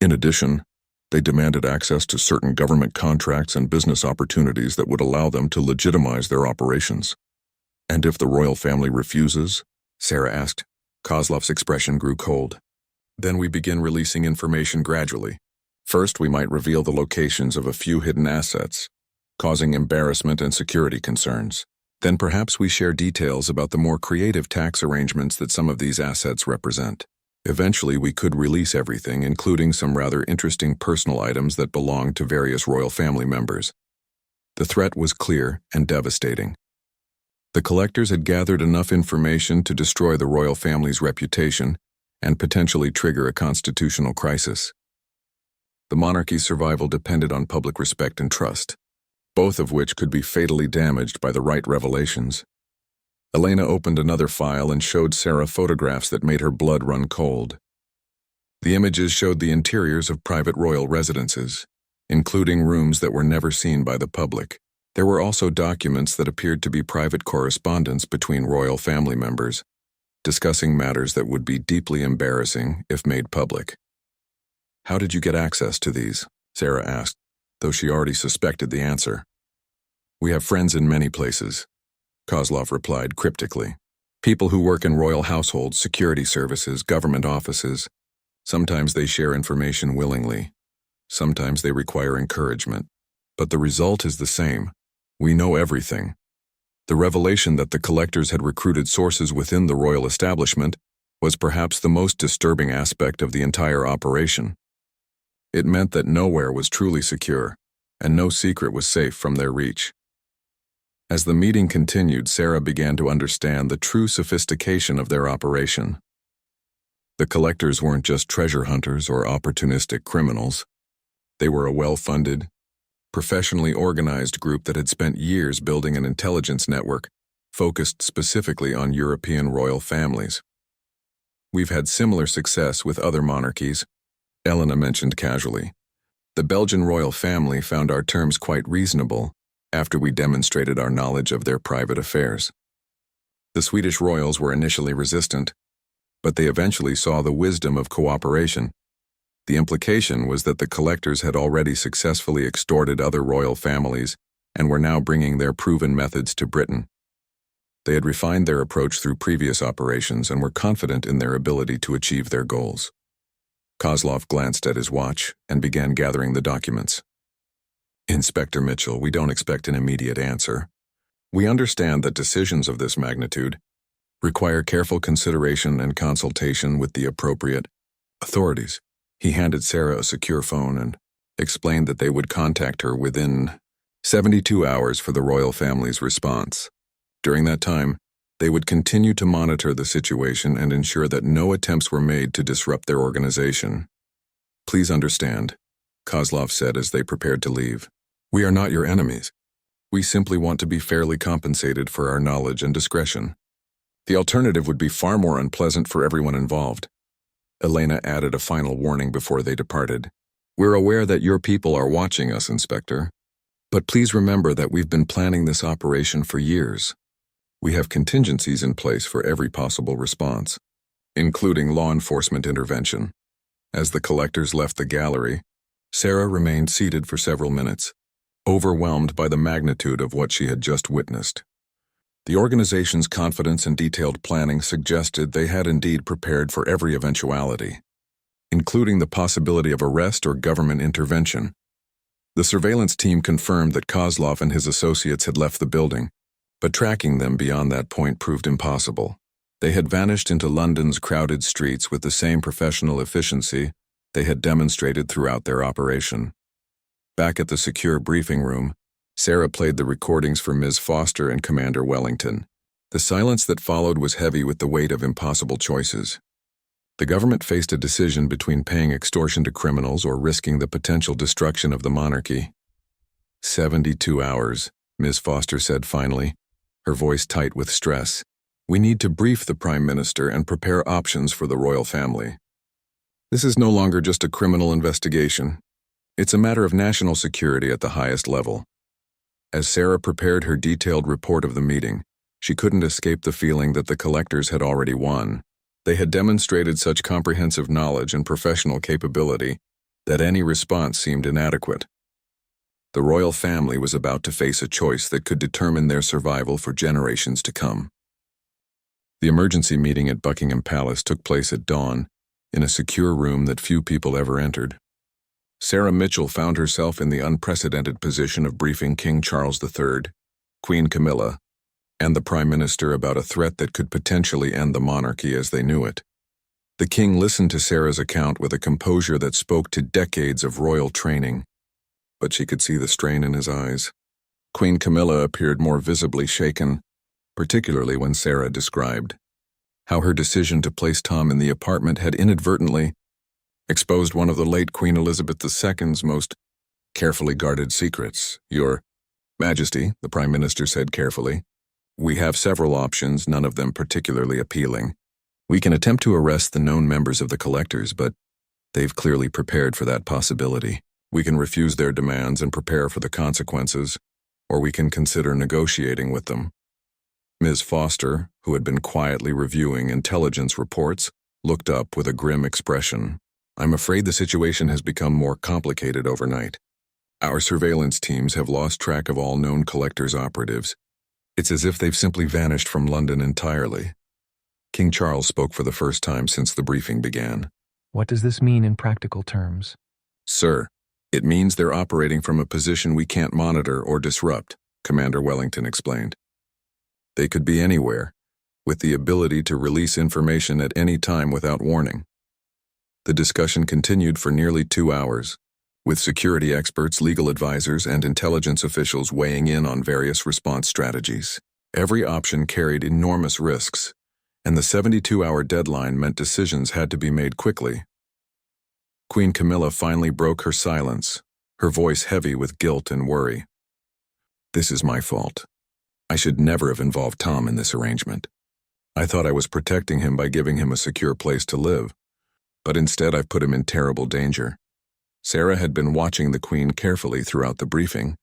In addition, they demanded access to certain government contracts and business opportunities that would allow them to legitimize their operations. "And if the royal family refuses?" Sarah asked. Kozlov's expression grew cold. "Then we begin releasing information gradually. First, we might reveal the locations of a few hidden assets, causing embarrassment and security concerns. Then perhaps we share details about the more creative tax arrangements that some of these assets represent. Eventually, we could release everything, including some rather interesting personal items that belong to various royal family members." The threat was clear and devastating. The collectors had gathered enough information to destroy the royal family's reputation and potentially trigger a constitutional crisis. The monarchy's survival depended on public respect and trust, both of which could be fatally damaged by the right revelations. Elena opened another file and showed Sarah photographs that made her blood run cold. The images showed the interiors of private royal residences, including rooms that were never seen by the public. There were also documents that appeared to be private correspondence between royal family members, discussing matters that would be deeply embarrassing if made public. "How did you get access to these?" Sarah asked, though she already suspected the answer. "We have friends in many places," Kozlov replied cryptically. "People who work in royal households, security services, government offices. Sometimes they share information willingly. Sometimes they require encouragement. But the result is the same. We know everything." The revelation that the collectors had recruited sources within the royal establishment was perhaps the most disturbing aspect of the entire operation. It meant that nowhere was truly secure, and no secret was safe from their reach. As the meeting continued, Sarah began to understand the true sophistication of their operation. The collectors weren't just treasure hunters or opportunistic criminals. They were a well-funded, professionally organized group that had spent years building an intelligence network focused specifically on European royal families. "We've had similar success with other monarchies," Elena mentioned casually. "The Belgian royal family found our terms quite reasonable after we demonstrated our knowledge of their private affairs. The Swedish royals were initially resistant, but they eventually saw the wisdom of cooperation. The implication was that the collectors had already successfully extorted other royal families and were now bringing their proven methods to Britain. They had refined their approach through previous operations and were confident in their ability to achieve their goals." Kozlov glanced at his watch and began gathering the documents. "Inspector Mitchell, we don't expect an immediate answer. We understand that decisions of this magnitude require careful consideration and consultation with the appropriate authorities." He handed Sarah a secure phone and explained that they would contact her within 72 hours for the royal family's response. During that time, they would continue to monitor the situation and ensure that no attempts were made to disrupt their organization. "Please understand," Kozlov said as they prepared to leave. "We are not your enemies. We simply want to be fairly compensated for our knowledge and discretion. The alternative would be far more unpleasant for everyone involved." Elena added a final warning before they departed. "We're aware that your people are watching us, Inspector. But please remember that we've been planning this operation for years. We have contingencies in place for every possible response, including law enforcement intervention." As the collectors left the gallery, Sarah remained seated for several minutes, overwhelmed by the magnitude of what she had just witnessed. The organization's confidence and detailed planning suggested they had indeed prepared for every eventuality, including the possibility of arrest or government intervention. The surveillance team confirmed that Kozlov and his associates had left the building, but tracking them beyond that point proved impossible. They had vanished into London's crowded streets with the same professional efficiency they had demonstrated throughout their operation. Back at the secure briefing room, Sarah played the recordings for Ms. Foster and Commander Wellington. The silence that followed was heavy with the weight of impossible choices. The government faced a decision between paying extortion to criminals or risking the potential destruction of the monarchy. 72 hours, Ms. Foster said finally, her voice tight with stress. "We need to brief the Prime Minister and prepare options for the royal family. This is no longer just a criminal investigation. It's a matter of national security at the highest level." As Sarah prepared her detailed report of the meeting, she couldn't escape the feeling that the collectors had already won. They had demonstrated such comprehensive knowledge and professional capability that any response seemed inadequate. The royal family was about to face a choice that could determine their survival for generations to come. The emergency meeting at Buckingham Palace took place at dawn, in a secure room that few people ever entered. Sarah Mitchell found herself in the unprecedented position of briefing King Charles III, Queen Camilla, and the Prime Minister about a threat that could potentially end the monarchy as they knew it. The king listened to Sarah's account with a composure that spoke to decades of royal training, but she could see the strain in his eyes. Queen Camilla appeared more visibly shaken, particularly when Sarah described how her decision to place Tom in the apartment had inadvertently exposed one of the late Queen Elizabeth II's most carefully guarded secrets. "Your Majesty," the Prime Minister said carefully, "we have several options, none of them particularly appealing. We can attempt to arrest the known members of the collectors, but they've clearly prepared for that possibility. We can refuse their demands and prepare for the consequences, or we can consider negotiating with them." Ms. Foster, who had been quietly reviewing intelligence reports, looked up with a grim expression. "I'm afraid the situation has become more complicated overnight. Our surveillance teams have lost track of all known collectors' operatives. It's as if they've simply vanished from London entirely." King Charles spoke for the first time since the briefing began. "What does this mean in practical terms?" "Sir, it means they're operating from a position we can't monitor or disrupt," Commander Wellington explained. "They could be anywhere, with the ability to release information at any time without warning." The discussion continued for nearly 2 hours, with security experts, legal advisors, and intelligence officials weighing in on various response strategies. Every option carried enormous risks, and the 72-hour deadline meant decisions had to be made quickly. Queen Camilla finally broke her silence, her voice heavy with guilt and worry. "This is my fault. I should never have involved Tom in this arrangement. I thought I was protecting him by giving him a secure place to live, but instead I've put him in terrible danger." Sarah had been watching the Queen carefully throughout the briefing,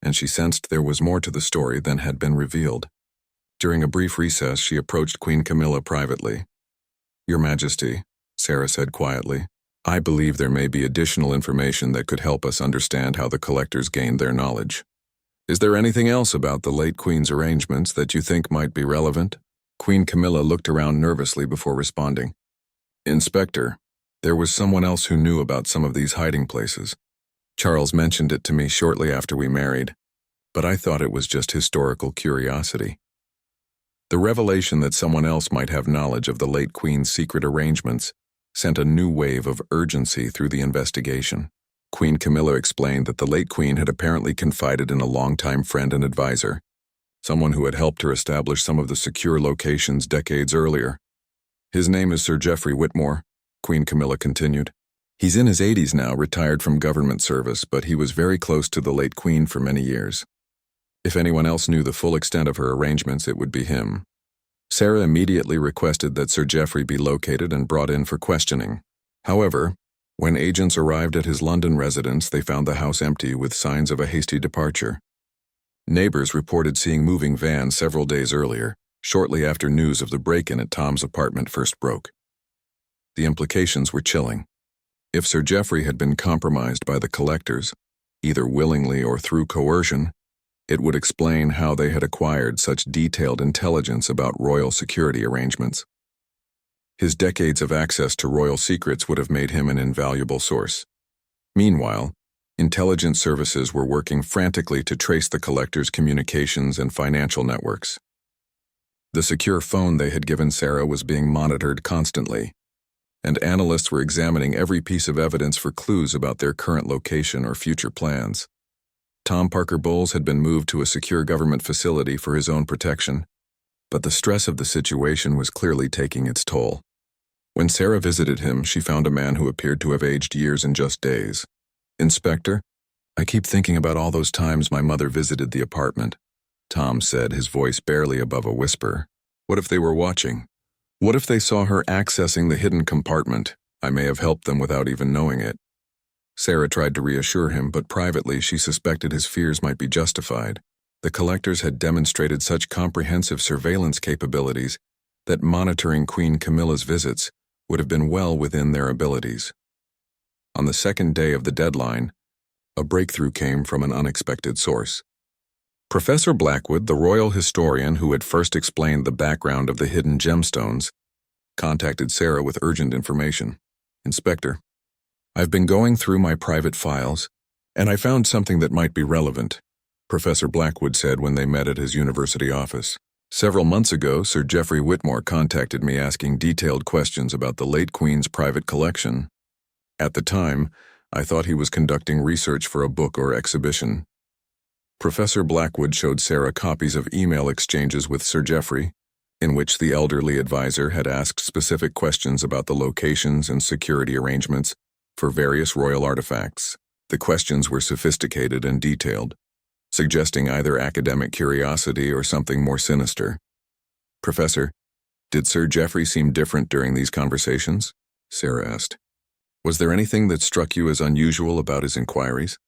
and she sensed there was more to the story than had been revealed. During a brief recess, she approached Queen Camilla privately. "Your Majesty," Sarah said quietly, "I believe there may be additional information that could help us understand how the collectors gained their knowledge. Is there anything else about the late Queen's arrangements that you think might be relevant?" Queen Camilla looked around nervously before responding. "Inspector, there was someone else who knew about some of these hiding places. Charles mentioned it to me shortly after we married, but I thought it was just historical curiosity." The revelation that someone else might have knowledge of the late Queen's secret arrangements sent a new wave of urgency through the investigation. Queen Camilla explained that the late Queen had apparently confided in a longtime friend and advisor, someone who had helped her establish some of the secure locations decades earlier. "His name is Sir Geoffrey Whitmore," Queen Camilla continued. "He's in his 80s now, retired from government service, but he was very close to the late Queen for many years. If anyone else knew the full extent of her arrangements, it would be him." Sarah immediately requested that Sir Geoffrey be located and brought in for questioning. However, when agents arrived at his London residence, they found the house empty with signs of a hasty departure. Neighbors reported seeing moving vans several days earlier, shortly after news of the break-in at Tom's apartment first broke. The implications were chilling. If Sir Geoffrey had been compromised by the collectors, either willingly or through coercion, it would explain how they had acquired such detailed intelligence about royal security arrangements. His decades of access to royal secrets would have made him an invaluable source. Meanwhile, intelligence services were working frantically to trace the collectors' communications and financial networks. The secure phone they had given Sarah was being monitored constantly, and analysts were examining every piece of evidence for clues about their current location or future plans. Tom Parker Bowles had been moved to a secure government facility for his own protection, but the stress of the situation was clearly taking its toll. When Sarah visited him, she found a man who appeared to have aged years in just days. "Inspector, I keep thinking about all those times my mother visited the apartment," Tom said, his voice barely above a whisper. "What if they were watching? What if they saw her accessing the hidden compartment? I may have helped them without even knowing it." Sarah tried to reassure him, but privately she suspected his fears might be justified. The collectors had demonstrated such comprehensive surveillance capabilities that monitoring Queen Camilla's visits would have been well within their abilities. On the second day of the deadline, a breakthrough came from an unexpected source. Professor Blackwood, the royal historian who had first explained the background of the hidden gemstones, contacted Sarah with urgent information. "Inspector, I've been going through my private files, and I found something that might be relevant," Professor Blackwood said when they met at his university office. "Several months ago, Sir Geoffrey Whitmore contacted me asking detailed questions about the late Queen's private collection. At the time, I thought he was conducting research for a book or exhibition." Professor Blackwood showed Sarah copies of email exchanges with Sir Geoffrey, in which the elderly advisor had asked specific questions about the locations and security arrangements for various royal artifacts. The questions were sophisticated and detailed, suggesting either academic curiosity or something more sinister. "Professor, did Sir Geoffrey seem different during these conversations?" Sarah asked. "Was there anything that struck you as unusual about his inquiries?"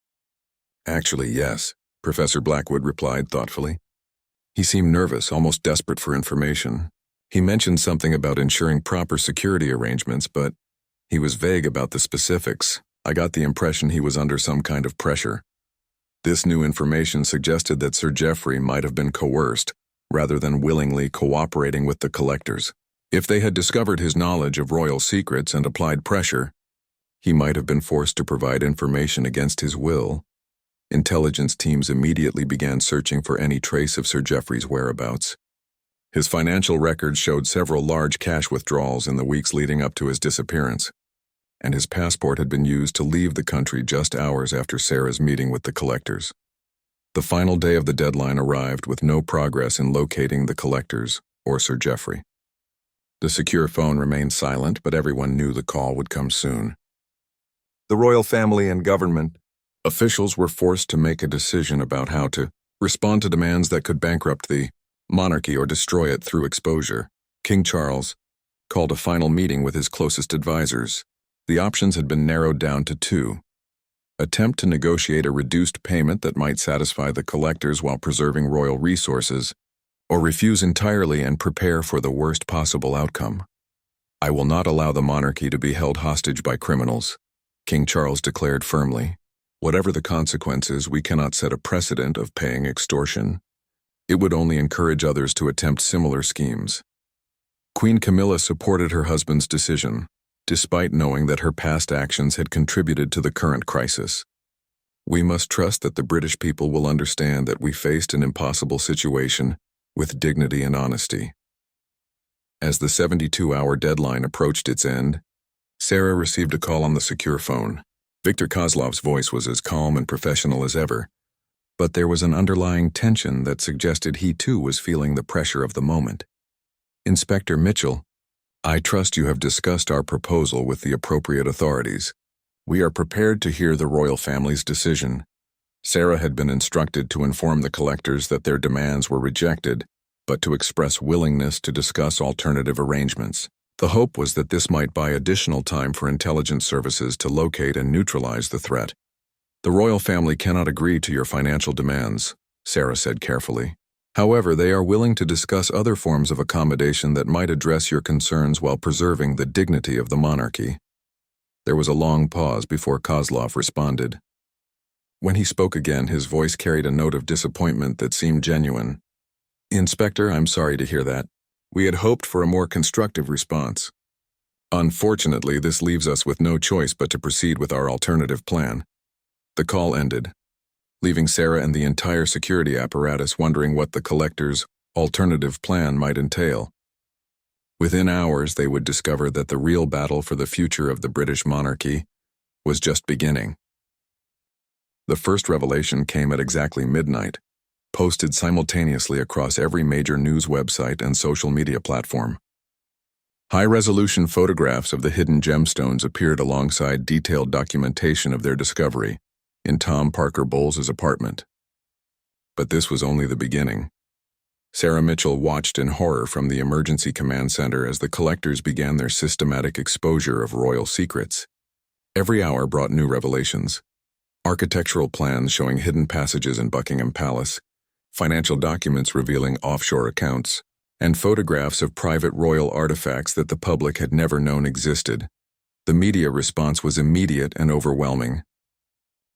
"Actually, yes," Professor Blackwood replied thoughtfully. "He seemed nervous, almost desperate for information. He mentioned something about ensuring proper security arrangements, but he was vague about the specifics. I got the impression he was under some kind of pressure. This new information suggested that Sir Geoffrey might have been coerced, rather than willingly cooperating with the collectors. If they had discovered his knowledge of royal secrets and applied pressure, he might have been forced to provide information against his will. Intelligence teams immediately began searching for any trace of Sir Geoffrey's whereabouts. His financial records showed several large cash withdrawals in the weeks leading up to his disappearance, and his passport had been used to leave the country just hours after Sarah's meeting with the collectors. The final day of the deadline arrived with no progress in locating the collectors or Sir Geoffrey. The secure phone remained silent, but everyone knew the call would come soon. "The royal family and government," Officials were forced to make a decision about how to respond to demands that could bankrupt the monarchy or destroy it through exposure. King Charles called a final meeting with his closest advisors. The options had been narrowed down to two: attempt to negotiate a reduced payment that might satisfy the collectors while preserving royal resources, or refuse entirely and prepare for the worst possible outcome. "I will not allow the monarchy to be held hostage by criminals," King Charles declared firmly. "Whatever the consequences, we cannot set a precedent of paying extortion. It would only encourage others to attempt similar schemes." Queen Camilla supported her husband's decision, despite knowing that her past actions had contributed to the current crisis. "We must trust that the British people will understand that we faced an impossible situation with dignity and honesty." As the 72-hour deadline approached its end, Sarah received a call on the secure phone. Viktor Kozlov's voice was as calm and professional as ever, but there was an underlying tension that suggested he too was feeling the pressure of the moment. "Inspector Mitchell, I trust you have discussed our proposal with the appropriate authorities. We are prepared to hear the royal family's decision." Sarah had been instructed to inform the collectors that their demands were rejected, but to express willingness to discuss alternative arrangements. The hope was that this might buy additional time for intelligence services to locate and neutralize the threat. "The royal family cannot agree to your financial demands," Sarah said carefully. "However, they are willing to discuss other forms of accommodation that might address your concerns while preserving the dignity of the monarchy." There was a long pause before Kozlov responded. When he spoke again, his voice carried a note of disappointment that seemed genuine. "Inspector, I'm sorry to hear that. We had hoped for a more constructive response. Unfortunately, this leaves us with no choice but to proceed with our alternative plan." The call ended, leaving Sarah and the entire security apparatus wondering what the collectors' alternative plan might entail. Within hours, they would discover that the real battle for the future of the British monarchy was just beginning. The first revelation came at exactly midnight, posted simultaneously across every major news website and social media platform. High-resolution photographs of the hidden gemstones appeared alongside detailed documentation of their discovery in Tom Parker Bowles' apartment. But this was only the beginning. Sarah Mitchell watched in horror from the emergency command center as the collectors began their systematic exposure of royal secrets. Every hour brought new revelations: architectural plans showing hidden passages in Buckingham Palace, financial documents revealing offshore accounts, and photographs of private royal artifacts that the public had never known existed. The media response was immediate and overwhelming.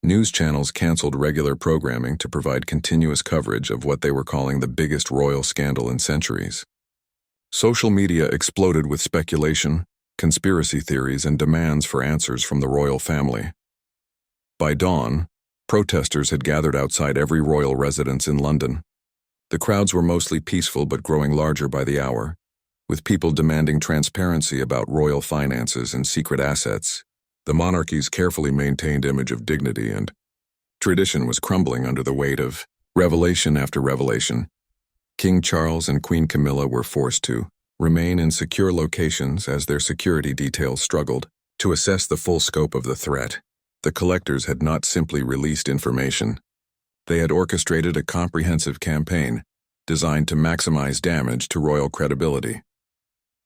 News channels canceled regular programming to provide continuous coverage of what they were calling the biggest royal scandal in centuries. Social media exploded with speculation, conspiracy theories, and demands for answers from the royal family. By dawn, protesters had gathered outside every royal residence in London. The crowds were mostly peaceful but growing larger by the hour, with people demanding transparency about royal finances and secret assets. The monarchy's carefully maintained image of dignity and tradition was crumbling under the weight of revelation after revelation. King Charles and Queen Camilla were forced to remain in secure locations as their security details struggled to assess the full scope of the threat. The collectors had not simply released information. They had orchestrated a comprehensive campaign designed to maximize damage to royal credibility.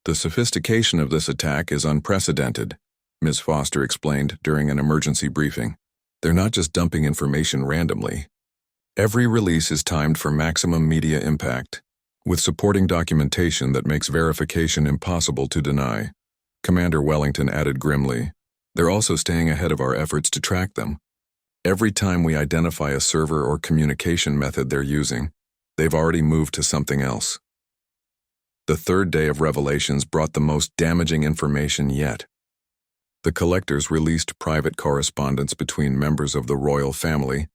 "The sophistication of this attack is unprecedented," Ms. Foster explained during an emergency briefing. "They're not just dumping information randomly. Every release is timed for maximum media impact, with supporting documentation that makes verification impossible to deny." Commander Wellington added grimly, "They're also staying ahead of our efforts to track them. Every time we identify a server or communication method they're using, they've already moved to something else." The third day of revelations brought the most damaging information yet. The collectors released private correspondence between members of the royal family,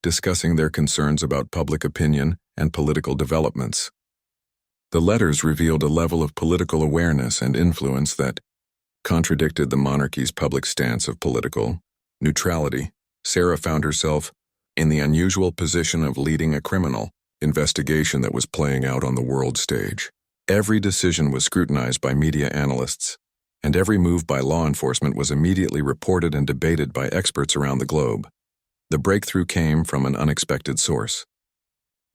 discussing their concerns about public opinion and political developments. The letters revealed a level of political awareness and influence that contradicted the monarchy's public stance of political neutrality. Sarah found herself in the unusual position of leading a criminal investigation that was playing out on the world stage. Every decision was scrutinized by media analysts, and every move by law enforcement was immediately reported and debated by experts around the globe. The breakthrough came from an unexpected source.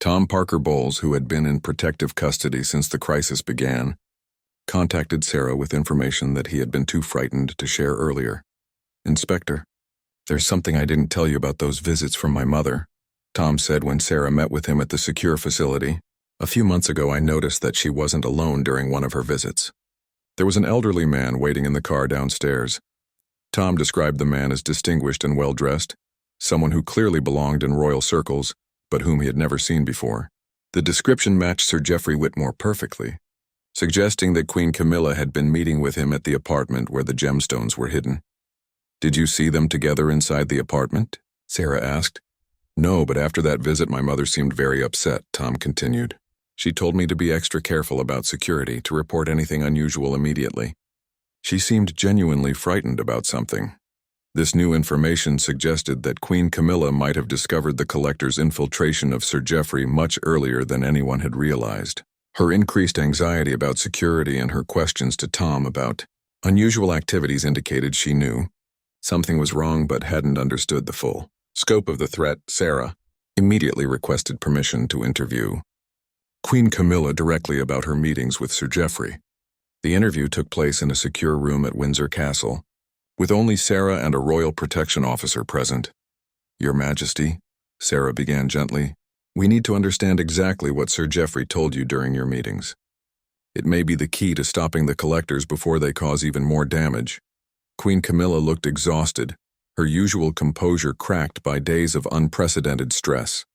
Tom Parker Bowles, who had been in protective custody since the crisis began, contacted Sarah with information that he had been too frightened to share earlier. "Inspector, there's something I didn't tell you about those visits from my mother," Tom said when Sarah met with him at the secure facility. "A few months ago, I noticed that she wasn't alone during one of her visits. There was an elderly man waiting in the car downstairs. Tom described the man as distinguished and well-dressed, someone who clearly belonged in royal circles, but whom he had never seen before. The description matched Sir Geoffrey Whitmore perfectly, suggesting that Queen Camilla had been meeting with him at the apartment where the gemstones were hidden. "Did you see them together inside the apartment?" Sarah asked. "No, but after that visit my mother seemed very upset," Tom continued. "She told me to be extra careful about security, to report anything unusual immediately. She seemed genuinely frightened about something." This new information suggested that Queen Camilla might have discovered the collector's infiltration of Sir Geoffrey much earlier than anyone had realized. Her increased anxiety about security and her questions to Tom about unusual activities indicated she knew something was wrong but hadn't understood the full scope of the threat. Sarah immediately requested permission to interview Queen Camilla directly about her meetings with Sir Geoffrey. The interview took place in a secure room at Windsor Castle, with only Sarah and a royal protection officer present. "Your Majesty," Sarah began gently, "we need to understand exactly what Sir Geoffrey told you during your meetings. It may be the key to stopping the collectors before they cause even more damage." Queen Camilla looked exhausted, her usual composure cracked by days of unprecedented stress.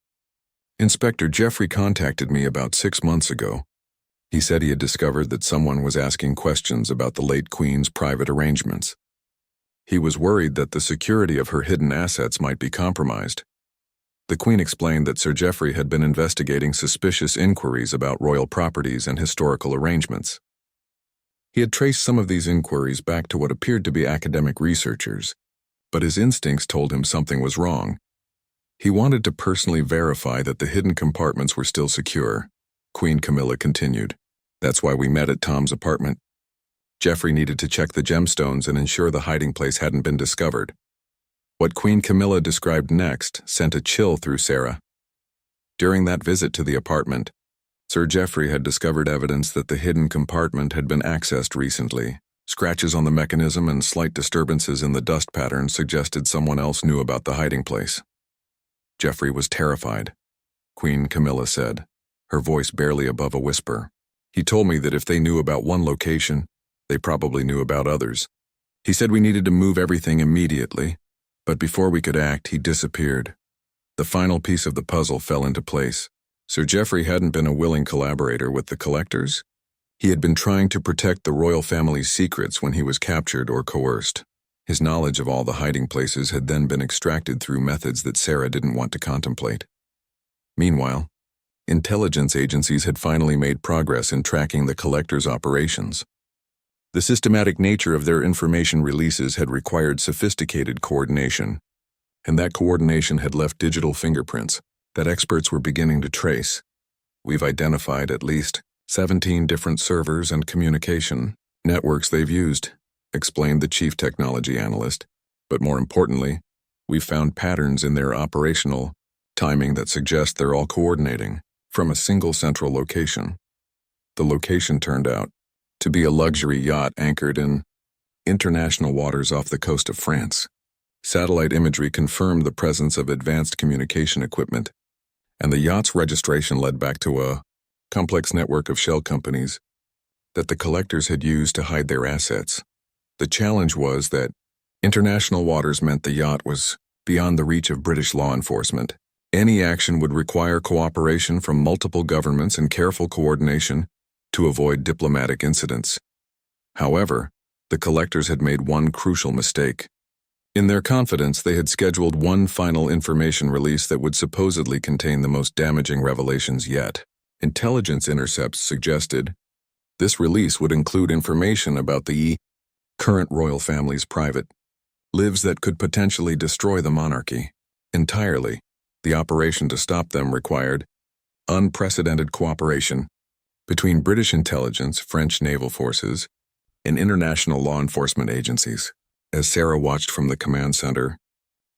"Inspector Geoffrey contacted me about 6 months ago. He said he had discovered that someone was asking questions about the late Queen's private arrangements. He was worried that the security of her hidden assets might be compromised." The Queen explained that Sir Geoffrey had been investigating suspicious inquiries about royal properties and historical arrangements. He had traced some of these inquiries back to what appeared to be academic researchers, but his instincts told him something was wrong. He wanted to personally verify that the hidden compartments were still secure. Queen Camilla continued. "That's why we met at Tom's apartment. Geoffrey needed to check the gemstones and ensure the hiding place hadn't been discovered." What Queen Camilla described next sent a chill through Sarah. During that visit to the apartment, Sir Geoffrey had discovered evidence that the hidden compartment had been accessed recently. Scratches on the mechanism and slight disturbances in the dust pattern suggested someone else knew about the hiding place. "Geoffrey was terrified," Queen Camilla said, her voice barely above a whisper. "He told me that if they knew about one location, they probably knew about others. He said we needed to move everything immediately, but before we could act, he disappeared. The final piece of the puzzle fell into place. Sir Geoffrey hadn't been a willing collaborator with the collectors. He had been trying to protect the royal family's secrets when he was captured or coerced. His knowledge of all the hiding places had then been extracted through methods that Sarah didn't want to contemplate. Meanwhile, intelligence agencies had finally made progress in tracking the collectors' operations. The systematic nature of their information releases had required sophisticated coordination, and that coordination had left digital fingerprints that experts were beginning to trace. "We've identified at least 17 different servers and communication networks they've used," explained the chief technology analyst. "But more importantly, we've found patterns in their operational timing that suggest they're all coordinating from a single central location." The location turned out to be a luxury yacht anchored in international waters off the coast of France. Satellite imagery confirmed the presence of advanced communication equipment, and the yacht's registration led back to a complex network of shell companies that the collectors had used to hide their assets. The challenge was that international waters meant the yacht was beyond the reach of British law enforcement. Any action would require cooperation from multiple governments and careful coordination to avoid diplomatic incidents. However, the collectors had made one crucial mistake. In their confidence, they had scheduled one final information release that would supposedly contain the most damaging revelations yet. Intelligence intercepts suggested this release would include information about the current royal family's private lives that could potentially destroy the monarchy entirely. The operation to stop them required unprecedented cooperation between British intelligence, French naval forces, and international law enforcement agencies. As Sarah watched from the command center,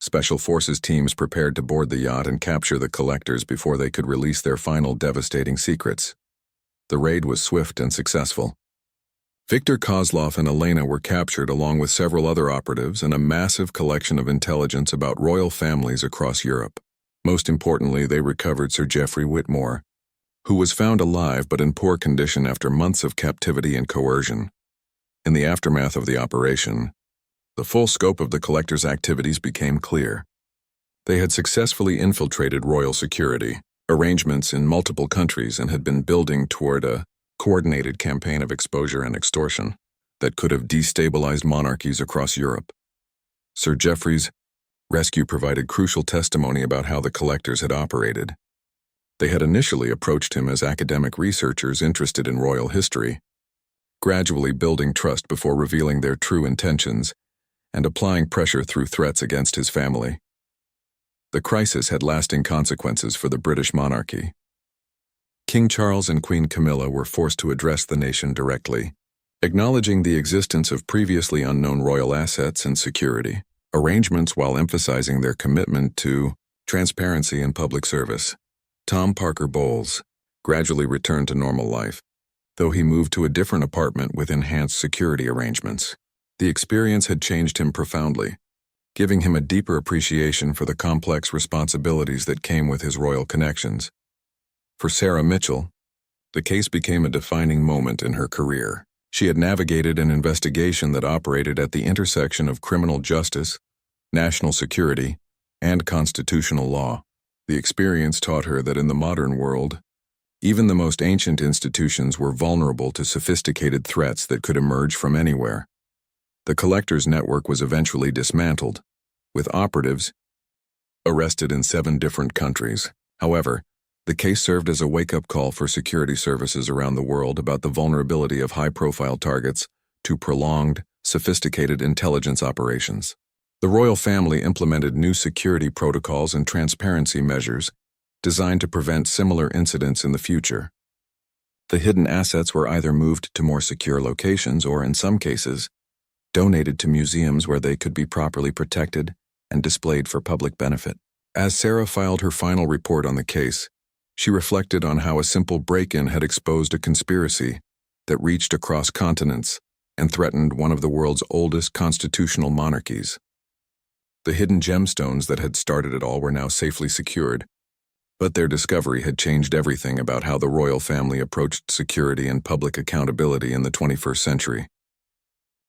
Special forces teams prepared to board the yacht and capture the collectors before they could release their final devastating secrets. The raid was swift and successful. Viktor Kozlov and Elena were captured along with several other operatives and a massive collection of intelligence about royal families across Europe. Most importantly, they recovered Sir Geoffrey Whitmore, who was found alive but in poor condition after months of captivity and coercion. In the aftermath of the operation, the full scope of the collectors' activities became clear. They had successfully infiltrated royal security arrangements in multiple countries and had been building toward a coordinated campaign of exposure and extortion that could have destabilized monarchies across Europe. Sir Geoffrey's rescue provided crucial testimony about how the collectors had operated. They had initially approached him as academic researchers interested in royal history, gradually building trust before revealing their true intentions and applying pressure through threats against his family. The crisis had lasting consequences for the British monarchy. King Charles and Queen Camilla were forced to address the nation directly, acknowledging the existence of previously unknown royal assets and security arrangements while emphasizing their commitment to transparency and public service. Tom Parker Bowles gradually returned to normal life, though he moved to a different apartment with enhanced security arrangements. The experience had changed him profoundly, giving him a deeper appreciation for the complex responsibilities that came with his royal connections. For Sarah Mitchell, the case became a defining moment in her career. She had navigated an investigation that operated at the intersection of criminal justice, national security, and constitutional law. The experience taught her that in the modern world, even the most ancient institutions were vulnerable to sophisticated threats that could emerge from anywhere. The collectors' network was eventually dismantled, with operatives arrested in 7 different countries. However, the case served as a wake-up call for security services around the world about the vulnerability of high-profile targets to prolonged, sophisticated intelligence operations. The royal family implemented new security protocols and transparency measures designed to prevent similar incidents in the future. The hidden assets were either moved to more secure locations or, in some cases, donated to museums where they could be properly protected and displayed for public benefit. As Sarah filed her final report on the case, she reflected on how a simple break-in had exposed a conspiracy that reached across continents and threatened one of the world's oldest constitutional monarchies. The hidden gemstones that had started it all were now safely secured, but their discovery had changed everything about how the royal family approached security and public accountability in the 21st century.